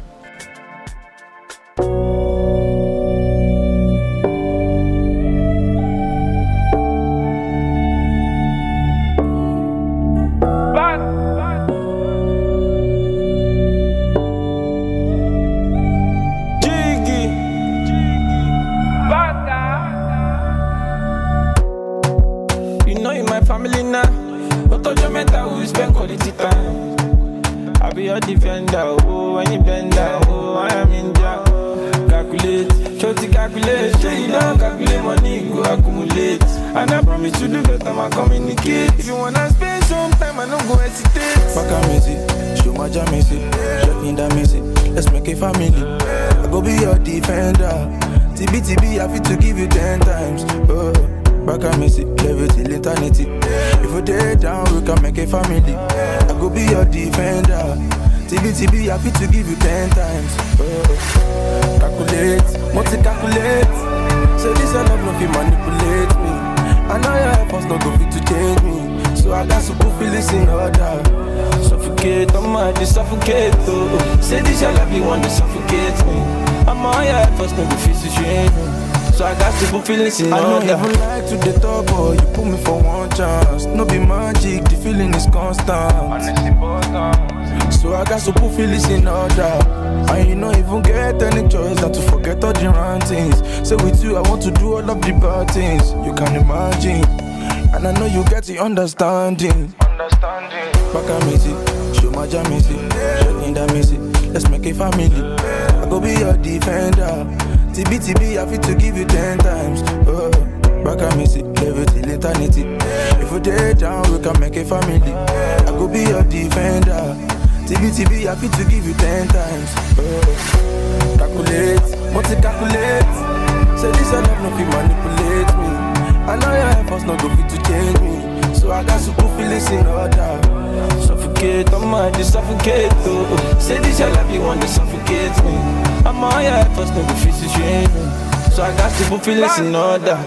Defender, oh, when you bend down, oh, I am in jail. Calculate, try to calculate, you don't calculate money, go accumulate. And I promise to do better, I communicate. If you wanna spend some time, I don't go hesitate. Back a music, show my jam music, shut in that music, let's make a family. I go be your defender, TBTB, I fit to give you 10 times, oh. Back a music, level till eternity. If we day down, we can make a family. I go be your defender. TBTB, I fit to give you 10 times. Calculate, multi-calculate. So this I love no fit manipulate me. I know your efforts no go fit to change me. So I got to put feelings in order. Suffocate, I'm mad, you suffocate. Oh. Say this I love you want to suffocate me. I'm on your efforts no go fit to change me. So I got to put feelings in order. I don't even like to the top, boy. You put me for one chance. No be magic, the feeling is constant. So I got to put feelings in order. And you don't even get any choice than to forget all the wrong things. So with you, I want to do all of the bad things. You can imagine. And I know you get the understanding. Back at music, show my jam music, shut in that music, let's make a family. I go be your defender. TBTB, I fit to give you 10 times. Oh, back at music, level till eternity. If we day down, we can make a family. I go be your defender. TBTB, I fit to give you 10 times. Oh, calculate, multi-calculate. Say this I love no fit manipulate me. I know your efforts no go fit to change me. So I got to put feelings in order. Suffocate, I'm mad, you suffocate. Oh, say this I love you want to suffocate me. I'm on your efforts no go fit to change me. So I got to put feelings in order.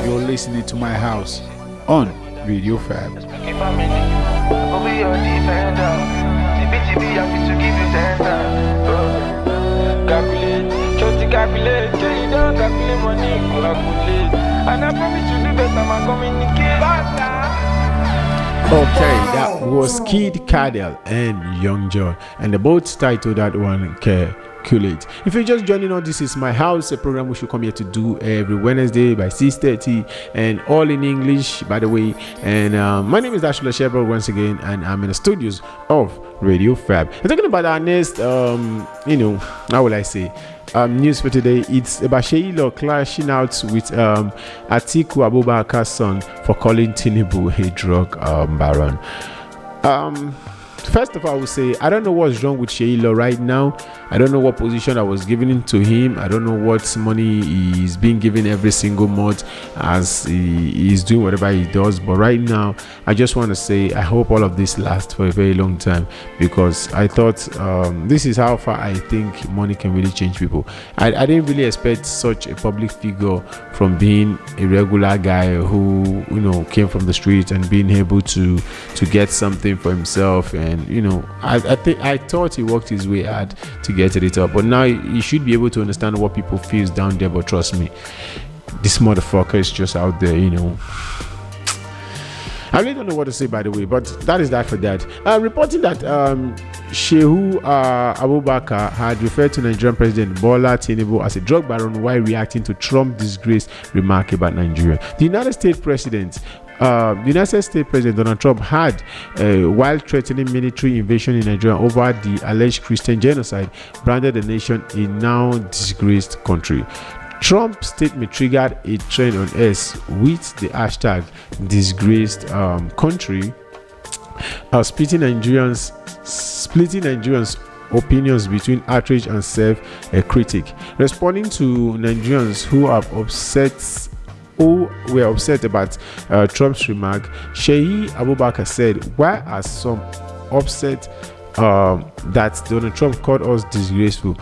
You're listening to My House on Radio Fab. Okay, that was Kid Cardell and Young John, and they both titled that one Calculate. If you're just joining us, this is My House, a program we should come here to do every Wednesday by 6:30, and all in English, by the way. And my name is Datriller Chevborg once again, and I'm in the studios of Radio Fab. And talking about our next, how will I say? News for today, it's about Sheila clashing out with Atiku Abubakar's son for calling Tinubu a drug baron. First of all, I would say I don't know what's wrong with Sheila right now. I don't know what position I was given to him. I don't know what money he's being given every single month as he's doing whatever he does. But right now, I just want to say I hope all of this lasts for a very long time, because I thought this is how far I think money can really change people. I didn't really expect such a public figure from being a regular guy who came from the street and being able to get something for himself. And I thought he worked his way hard to get it up, but now he should be able to understand what people feels down there. But trust me, this motherfucker is just out there, I really don't know what to say, by the way, but that is that for that. Reporting that Shehu Abubakar had referred to Nigerian President Bola Tinubu as a drug baron while reacting to Trump's disgraced remark about Nigeria. The United States President United States President Donald Trump had, while threatening military invasion in Nigeria over the alleged Christian genocide, branded the nation a now disgraced country. Trump's statement triggered a trend on X with the hashtag disgraced country, splitting Nigerians opinions between outrage and self-critic. Responding to Nigerians who were upset about Trump's remark, Sheyi Abubakar said, "Why are some upset that Donald Trump called us disgraceful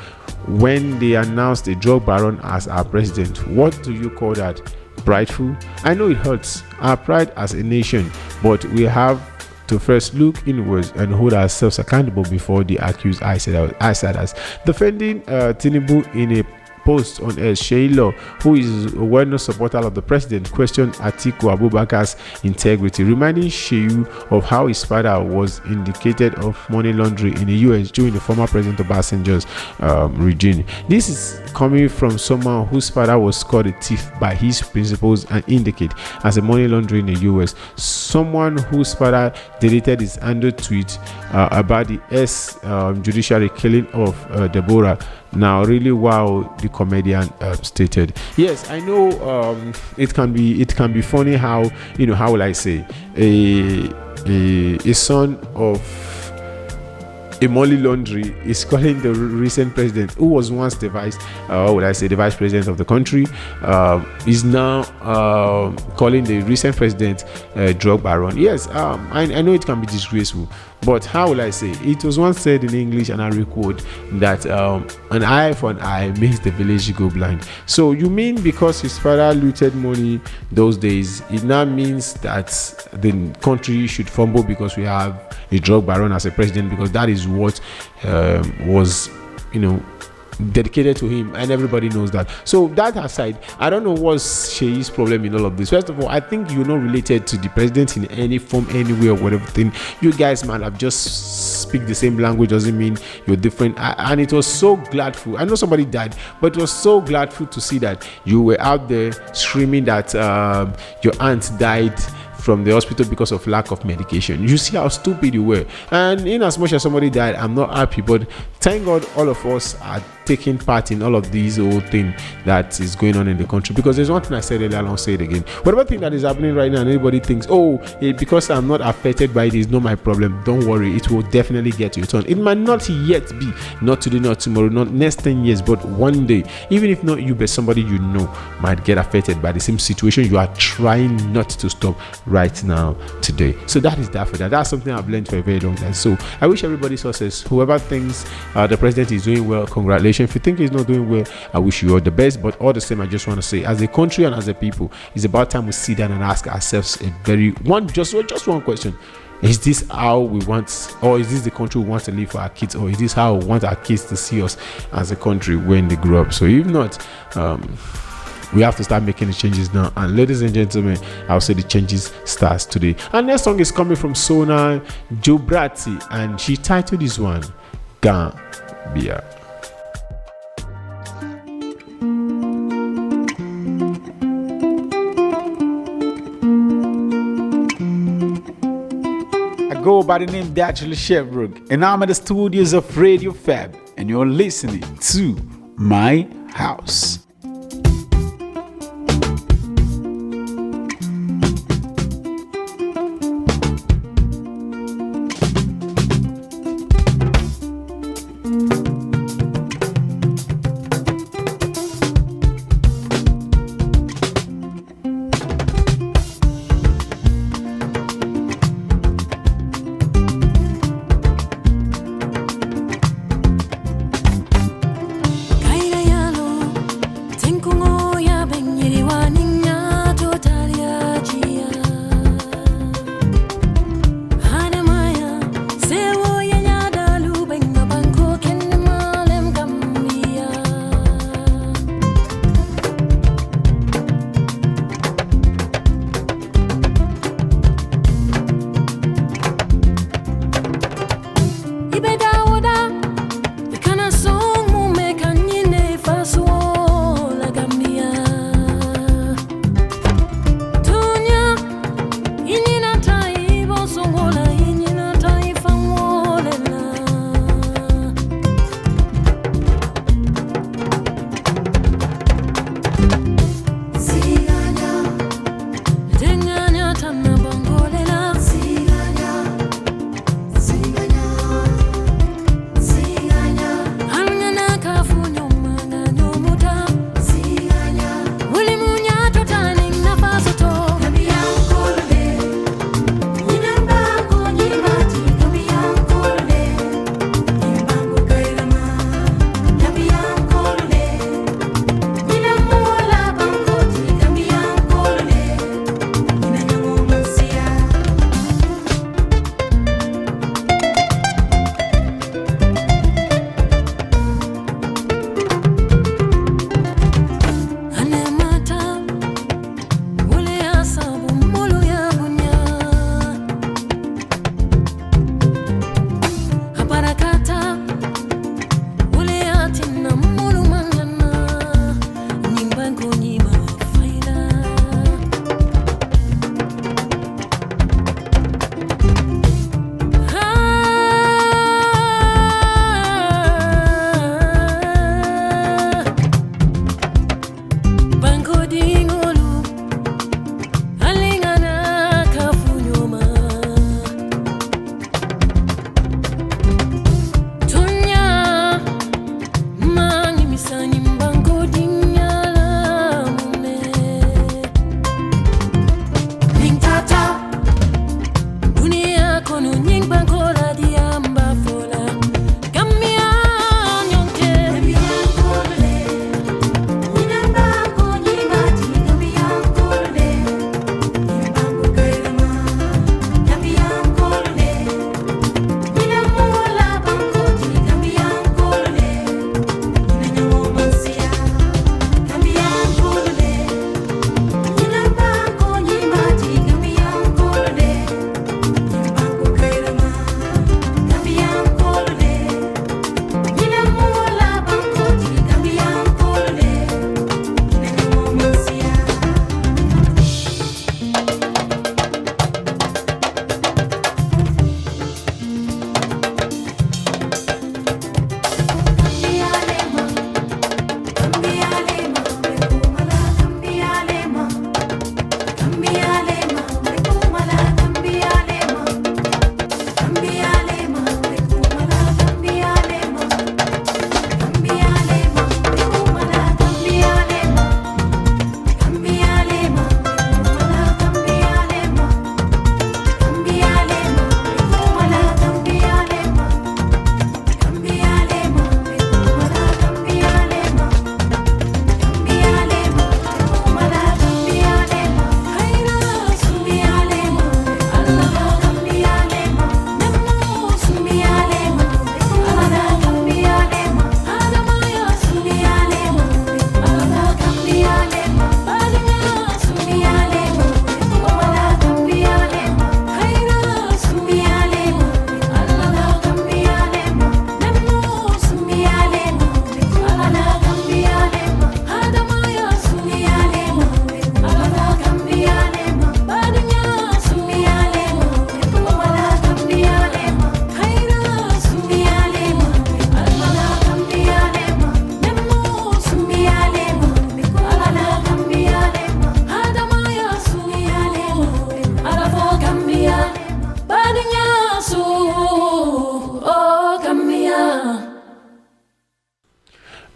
when they announced a drug baron as our president? What do you call that? Prideful? I know it hurts our pride as a nation, but we have to first look inwards and hold ourselves accountable before the accused outsiders." Defending Tinubu in a post on Sheilo, who is a well-known supporter of the president, questioned Atiku Abubakar's integrity, reminding Shehu of how his father was indicated of money laundering in the US during the former President Obasanjo's regime. This is coming from someone whose father was called a thief by his principals and indicated as a money launderer in the US. Someone whose father deleted his handle tweet about the judiciary killing of Deborah. Now, really, wow, the comedian stated. Yes, I know it can be funny how, how will I say, a son of a money laundry is calling the recent president, who was once the vice president of the country, is now calling the recent president drug baron. Yes, I know it can be disgraceful, but how will I say? It was once said in English, and I record that an eye for an eye makes the village go blind. So you mean because his father looted money those days, it now means that the country should fumble because we have a drug baron as a president, because that is what was dedicated to him, and everybody knows that. So that aside, I don't know what's Sheyi's problem in all of this. First of all, I think you're not related to the president in any form, any way, or whatever thing. You guys might have just speak the same language, doesn't mean you're different. And it was so gladful. I know somebody died, but it was so gladful to see that you were out there screaming that your aunt died from the hospital because of lack of medication. You see how stupid you were. And in as much as somebody died, I'm not happy, but thank God all of us are taking part in all of these whole thing that is going on in the country. Because there's one thing I said earlier, I'll say it again. Whatever thing that is happening right now, and everybody thinks, because I'm not affected by it, it's not my problem. Don't worry, it will definitely get your turn. It might not yet be, not today, not tomorrow, not next 10 years, but one day, even if not you, but somebody you know might get affected by the same situation you are trying not to stop right now today. So that is that for that. That's something I've learned for a very long time. So I wish everybody success. Whoever thinks the president is doing well, congratulations. If you think he's not doing well, I wish you all the best. But all the same, I just want to say, as a country and as a people, it's about time we sit down and ask ourselves just one question. Is this how we want, or is this the country we want to live for our kids, or is this how we want our kids to see us as a country when they grow up? So if not, we have to start making the changes now. And ladies and gentlemen, I'll say the changes starts today. And next song is coming from Sona Jobrati, and she titled this one Gambia. I go by the name Datriller Chevborg, and I'm at the studios of Radio Fab, and you're listening to My House.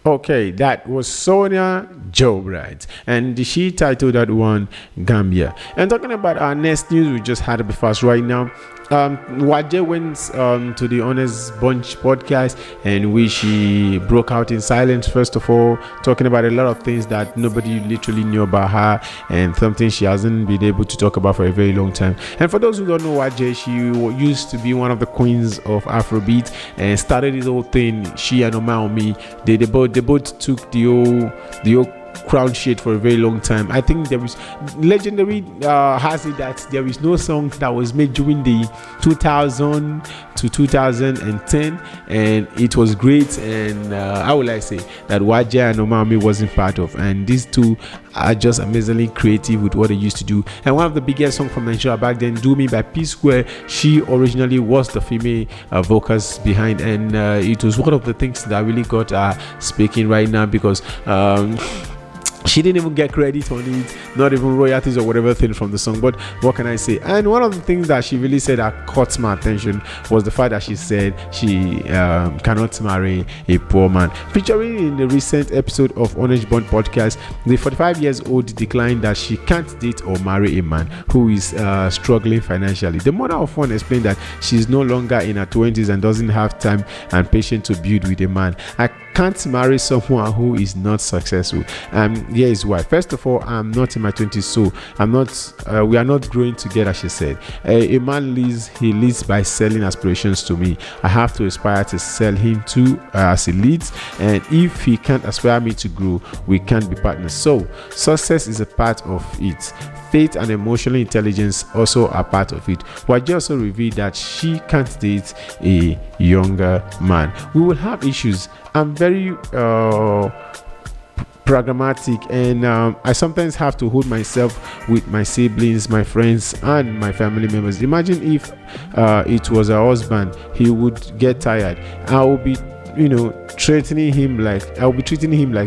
Okay, that was Sonia Jobright, and she titled that one Gambia. And talking about our next news, we just had it before us right now. Waje went to the Honest Bunch podcast, and which she broke out in silence, first of all, talking about a lot of things that nobody literally knew about her, and something she hasn't been able to talk about for a very long time. And for those who don't know Waje, she used to be one of the queens of Afrobeat and started this whole thing. She and Omaomi, they both took the old crown shade for a very long time. I think there is legendary has it that there is no song that was made during the 2000 to 2010, and it was great. And how will I say that Waja and Omami wasn't part of, and these two are just amazingly creative with what they used to do. And one of the biggest songs from Nigeria back then, Do Me by P Square, she originally was the female vocals behind, and it was one of the things that really got her speaking right now, because she didn't even get credit on it, not even royalties or whatever thing from the song. But what can I say? And one of the things that she really said that caught my attention was the fact that she said she cannot marry a poor man. Featuring in the recent episode of Orange Bond podcast, the 45 years old declined that she can't date or marry a man who is struggling financially. The mother of one explained that she's no longer in her 20s and doesn't have time and patience to build with a man. I can't marry someone who is not successful. Here is why. First of all, I'm not in my 20s, so I'm not. We are not growing together, she said. A man leads by selling aspirations to me. I have to aspire to sell him to as he leads, and if he can't aspire me to grow, we can't be partners. So success is a part of it. Faith and emotional intelligence also are part of it. Waje also revealed that she can't date a younger man. We will have issues. I'm very pragmatic, and I sometimes have to hold myself with my siblings, my friends, and my family members. Imagine if it was a husband, he would get tired. I will be treating him like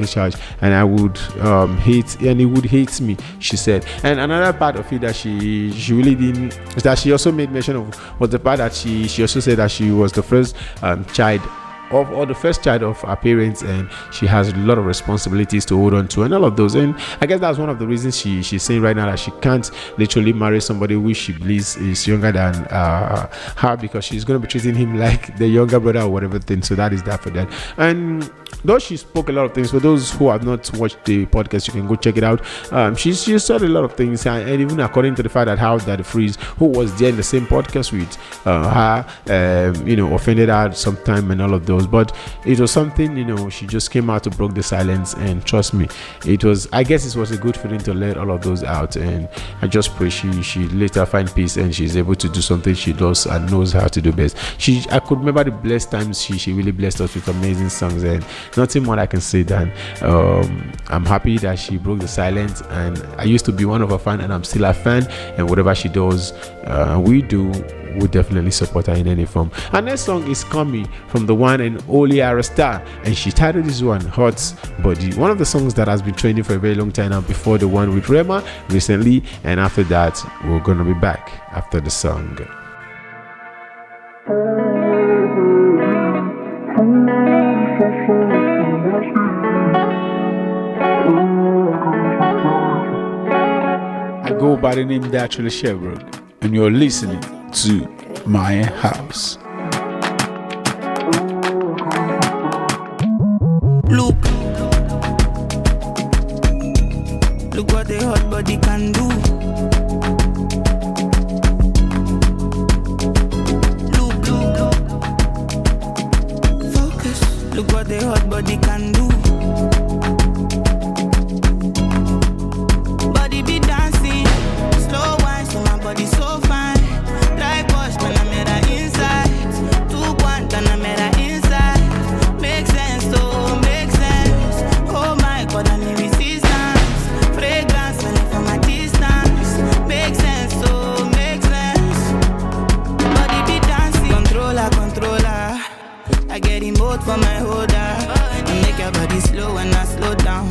a child, and I would hate, and he would hate me, she said. And another part of it that she really didn't, that she also made mention of, was the part that she also said that she was the first child or the first child of her parents, and she has a lot of responsibilities to hold on to and all of those. And I guess that's one of the reasons she's saying right now that she can't literally marry somebody who she believes is younger than her, because she's going to be treating him like the younger brother or whatever thing. So that is that for that. And though she spoke a lot of things, for those who have not watched the podcast, you can go check it out. She said a lot of things, and even according to the fact that how that Freeze, who was there in the same podcast with her, offended her sometime and all of those. But it was something, she just came out to break the silence, and trust me, it was a good feeling to let all of those out. And I just pray she later find peace, and she's able to do something she does and knows how to do best. I could remember the blessed times she really blessed us with amazing songs, and nothing more I can say than I'm happy that she broke the silence. And I used to be one of her fans, and I'm still a fan, and whatever she does, we definitely support her in any form. Our next song is coming from the one and only Arasta, and she titled this one Hot Body, one of the songs that has been trending for a very long time now, before the one with Rema recently. And after that, we're gonna be back after the song. I go by the name Datriller Chevborg, and you're listening to My House. Look what the hot body can do. Look, focus. Look what the hot body can do. Body be dancing, slow wine, so my body so fine. Dry wash, man, I made her inside. 2 and I made her inside. Make sense, oh, make sense. Oh my God, I need resistance. Fragrance, when from a distance. Make sense, oh, make sense. Body be dancing. Controller. I get emote for my holder. I make your body slow when I slow down.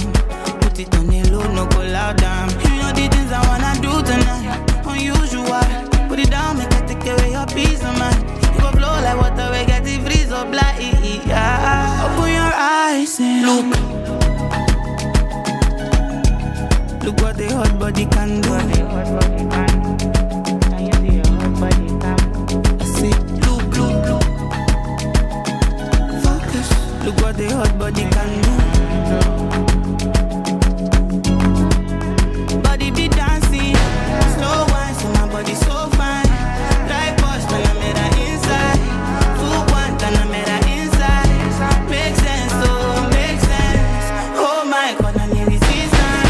Put it on the low, no go loud down. You know the things I wanna do tonight. Unusual. Put it down, make I take away your peace of mind. You go flow like water, we get the freeze up like. Open your eyes and Look what the hot body can do. I say, look. Focus. Look what the hot body can do. Body be dancing. Slow wine, so my body so fine. Dry push, when I made her inside. 2-1, and I made her inside. Make sense, oh, make sense. Oh my God, I need resistance.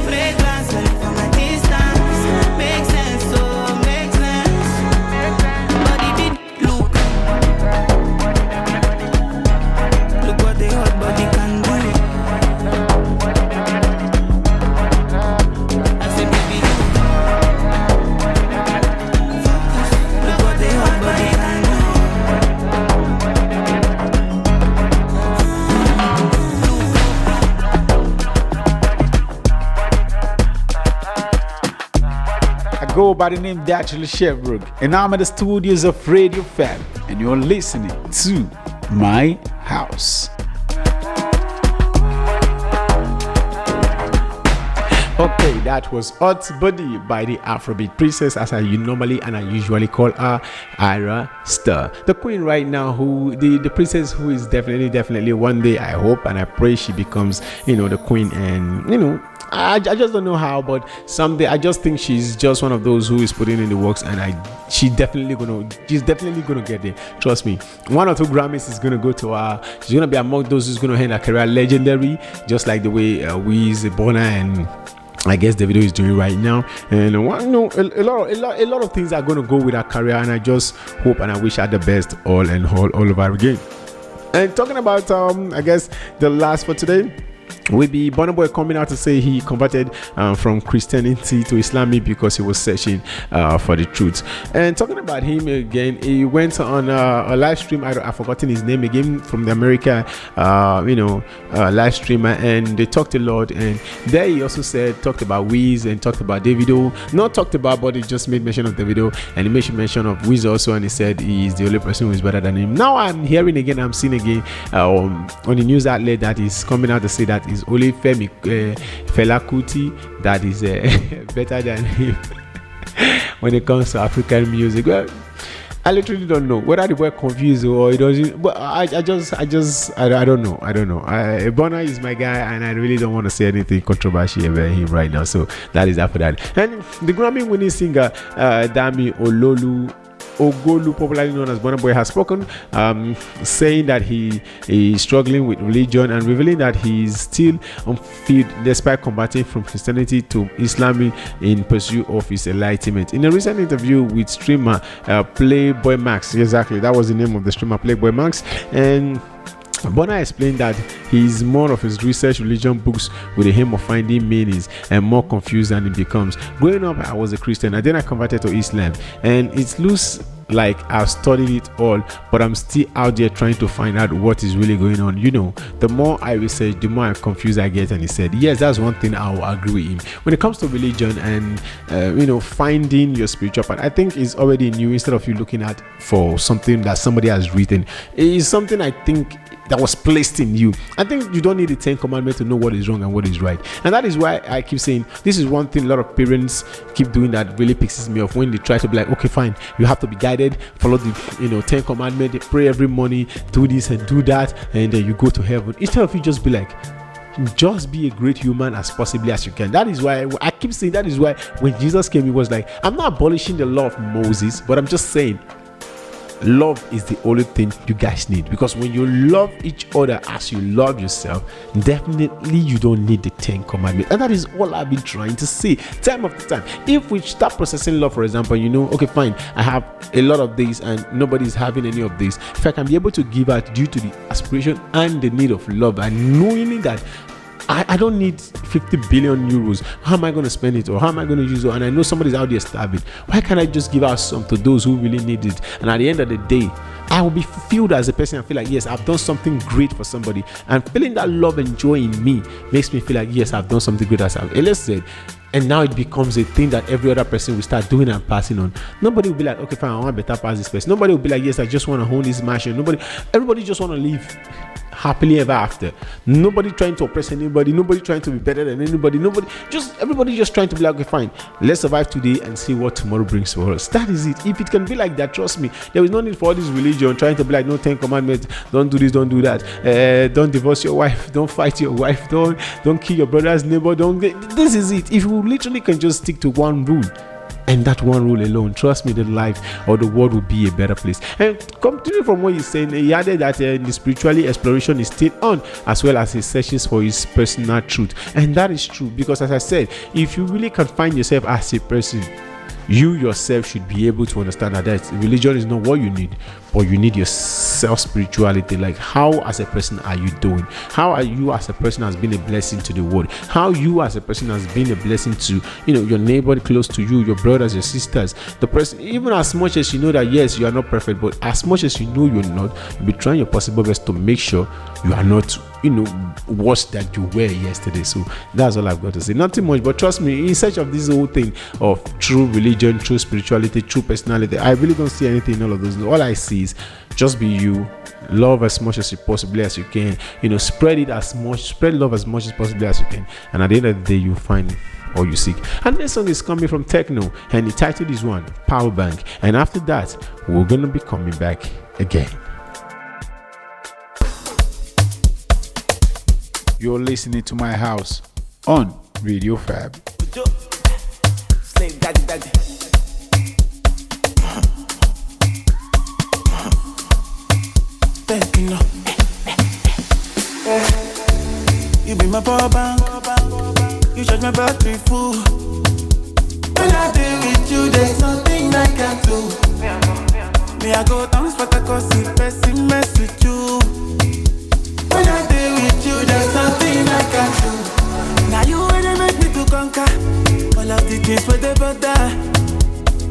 Fragrance, smelling from a distance. Make sense, oh, make sense. Body be look. Look what the hot body can do. I said, baby, look. Focus. Look what the hot body can do. I go by the name Datriller Chevborg, and I'm at the studios of Radio Fab, and you're listening to My House. Okay, that was Hot Body by the Afrobeat Princess, as I normally and I usually call her, Ira Star. The queen right now, who the princess who is definitely one day, I hope and I pray she becomes, the queen. And I just don't know how, but someday I just think she's just one of those who is putting in the works, and she's definitely gonna get there. Trust me. 1 or 2 Grammys is gonna go to her. She's gonna be among those who's gonna end her career legendary, just like the way Wiz, Bonner, and I guess the video is doing right now. And a lot of things are gonna go with her career, and I just hope and I wish her the best all over again. And talking about I guess the last for today will be Burna Boy coming out to say he converted from Christianity to Islam because he was searching for the truth. And talking about him again, he went on a live stream. I've forgotten his name again, from the America live streamer, and they talked a lot. And there he also talked about Wiz and talked about Davido. Not talked about, but he just made mention of Davido, and he made mention of Wiz also, and he said he's the only person who is better than him. Now I'm seeing again on the news outlet that is coming out to say that is only Fela Kuti that is better than him when it comes to African music. Well, I literally don't know whether the boy confused or it doesn't, but I don't know. Burna is my guy, and I really don't want to say anything controversial about him right now. So that is after that. And the Grammy winning singer Dami Ogolu, popularly known as Burna Boy, has spoken, saying that he is struggling with religion and revealing that he is still unfilled despite converting from Christianity to Islam in pursuit of his enlightenment. In a recent interview with streamer Playboy Max, exactly, that was the name of the streamer, Playboy Max, and Burna explained that he's more of his research religion books with the aim of finding meanings and more confused than it becomes. Growing up, I was a Christian, and then I converted to Islam, and it looks like I've studied it all, but I'm still out there trying to find out what is really going on. The more I research, the more confused I get. And he said, yes, that's one thing I'll agree with him. When it comes to religion and finding your spiritual part, I think is already new. Instead of you looking at for something that somebody has written, it is something I think that was placed in you. I think you don't need the 10 commandments to know what is wrong and what is right. And that is why I keep saying this is one thing a lot of parents keep doing that really pisses me off, when they try to be like, okay, fine, you have to be guided, follow the 10 commandments, pray every morning, do this and do that, and then you go to heaven. Instead of you just be like, just be a great human as possibly as you can. That is why I keep saying, that is why when Jesus came, he was like, I'm not abolishing the law of Moses, but I'm just saying love is the only thing you guys need, because when you love each other as you love yourself, definitely you don't need the 10 commandments. And that is all I've been trying to say time after time. If we start processing love, for example, okay, fine, I have a lot of these and nobody's having any of these. If I can be able to give out due to the aspiration and the need of love, and knowing that I don't need 50 billion euros. How am I going to spend it, or how am I going to use it? And I know somebody's out there starving. Why can't I just give out some to those who really need it? And at the end of the day, I will be fulfilled as a person. I feel like, yes, I've done something great for somebody. And feeling that love and joy in me makes me feel like, yes, I've done something great, as Elias said. And now it becomes a thing that every other person will start doing and passing on. Nobody will be like, okay, fine, I want to better pass this person. Nobody will be like, yes, I just want to own this mansion. Everybody just want to live happily ever after. Nobody trying to oppress anybody, nobody trying to be better than anybody, everybody just trying to be like, okay, fine, let's survive today and see what tomorrow brings for us. That is it. If it can be like that, trust me, there is no need for all this religion trying to be like, no 10 commandments, don't do this, don't do that, don't divorce your wife, don't fight your wife, don't kill your brother's neighbor, this is it. If you literally can just stick to one rule, and that one rule alone, trust me, the life or the world will be a better place. And continue from what he's saying, he added that the spiritually exploration is still on, as well as he searches for his personal truth. And that is true, because as I said, if you really can find yourself as a person, you yourself should be able to understand that religion is not what you need, but you need your self-spirituality. Like, how as a person are you doing? How are you as a person has been a blessing to the world? How you as a person has been a blessing to, your neighbor close to you, your brothers, your sisters, the person, even as much as you know that yes, you are not perfect, but as much as you know you're not, you'll be trying your possible best to make sure you are not worse than you were yesterday. So that's all I've got to say. Nothing much, but trust me, in search of this whole thing of true religion, true spirituality, true personality, I really don't see anything in all of those. All I see is just be you, love as much as you possibly as you can, spread love as much as possibly as you can, and at the end of the day you find all you seek. And this song is coming from Techno, and the title is one Power Bank. And after that, we're gonna be coming back again. You're listening to My House on Radio Fab. Slave daddy daddy. You be my power bank. You charge my battery full. When I deal with you, there's nothing I can do. Me I go down but I cause the person mess with you. When I deal with you, there's nothing I can do. Now you wanna make me to conquer all of the things with the bother.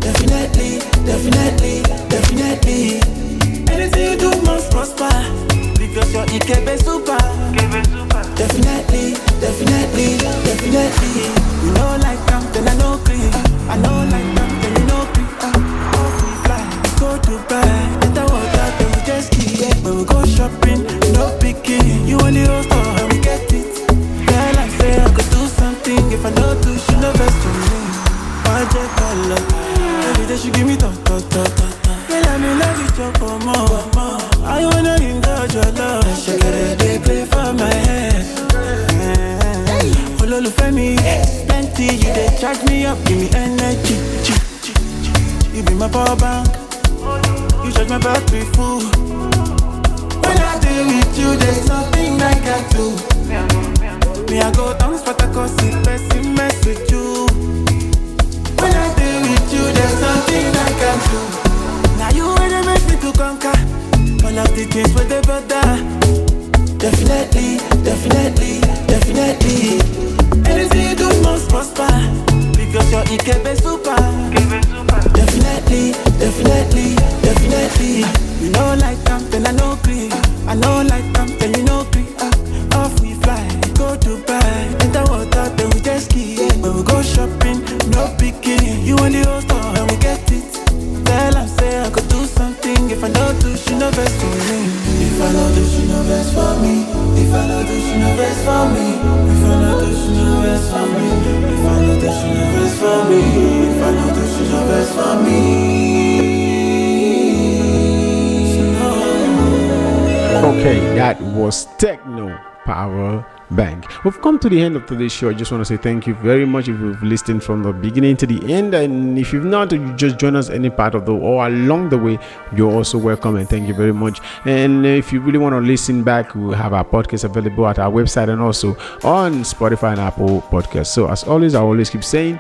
Definitely, definitely, definitely. Anything you do must prosper, because you're Ikebe super. Definitely, definitely, definitely. You know like them, then I know clean. I know like them, then you know clean. Off we fly, go to Dubai. Enter water, then we just keep it. When we go shopping, no picking. You want the whole store, and we get it. Girl, I say I could do something. If I don't do, she no best for me. Project color. Every day she give me talk. Girl, I'm in love with your more. I wanna indulge your love. Shakere, they play for my head. Ololufemi, plenty, you they charge me up, give me energy. You be my power bank, you charge my battery full. When I deal with you, there's nothing I can do. Me I go down, but I cause the person mess with you. When I deal with you, there's nothing I can do. Now you wanna make me to conquer all of the things with the bother. Definitely, definitely, definitely. Anything you do must prosper, because you're Ikebe super. Definitely, definitely, definitely. You know like them, then I know clean. I know like them, then you know clean. Off we fly, go to Dubai. Enter water, then we just ski. When we go shopping, no picking. You want the whole store, and we get it. Tell her, say I could do something. If I don't do, she no best for me. If I don't do, she no best for me. If I don't do, she no best for me. If I don't do, she no best for me. If I don't do, she no best for me. If I don't do, she no best for me. Okay, that was Techno Power Bank. We've come to the end of today's show. I just want to say thank you very much if you've listened from the beginning to the end, and if you've not, you just join us any part of the or along the way, you're also welcome, and thank you very much. And if you really want to listen back, we have our podcast available at our website and also on Spotify and Apple Podcasts. So as always, I always keep saying,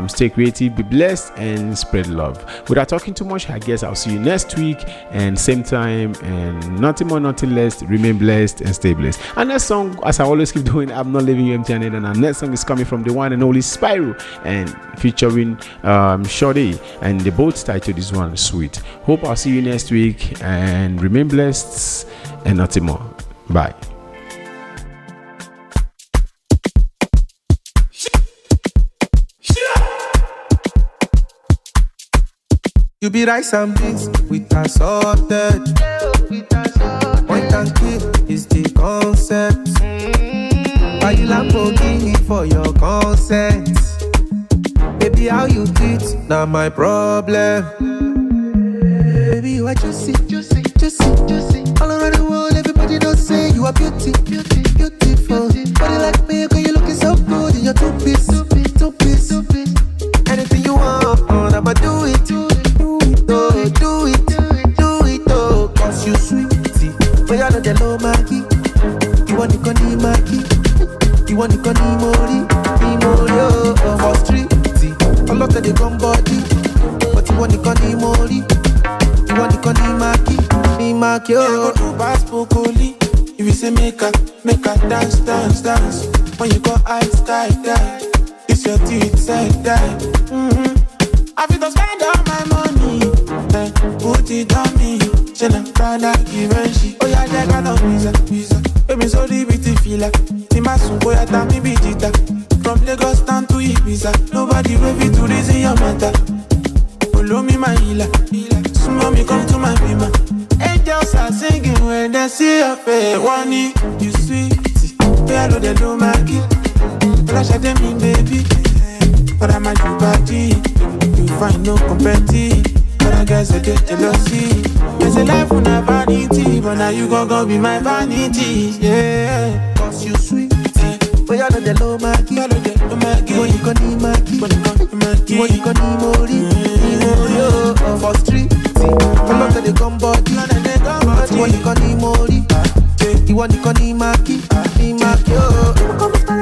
stay creative, be blessed, and spread love. Without talking too much, I guess I'll see you next week and same time, and nothing more, nothing less. Remain blessed and stay blessed. And that song, as I always keep doing, I'm not leaving you empty-handed, and our next song is coming from the one and only Spyro and featuring Shorty, and the both title is one Sweet. Hope I'll see you next week, and remain blessed and nothing more. Bye. You be rice and beans with a sausage. Point and kill is the Lamborghini for your consent. Baby, how you treat? Not my problem. Baby, you are juicy. All around the world, everybody don't say you are beautiful. Body like me, girl, you looking so good in your two-piece. Anything you want, I'ma do it. Do it, oh. Cause you sweetie, but you know the low Maggie. You want to go ni Maggie. You want to go ni Mori, oh. For street, a lot of the gun body. But you want to go ni Mori. You want to go ni Maggie, oh. Go to Baspokoli. If you say make a dance. When you go ice sky, it's your teeth side die. I feel to spend all my money, put it on me. Shena Prada, Givenchy. Oh yeah, I got no visa. Baby, so the beauty feel like Timasu, boy, I tell me Vegeta. From Lagos down to Ibiza, nobody ready to reason your matter. Follow me, my healer. Sumo me, come to my bima. Angels are singing when they see your face. One you sweet, I know they do my key. Flash at them, baby. But I'm a new party. You find no competition. But I guess I get jealousy. There's a life on a vanity, but now you gon' be my vanity. Yeah, cause you sweet. But you know the low Maggie. When you gon' need Maggie. When you gon' need Mori. Oh, for street. A lot of the gun body. But when you gon' need Mori. You want to go need Maggie. Oh.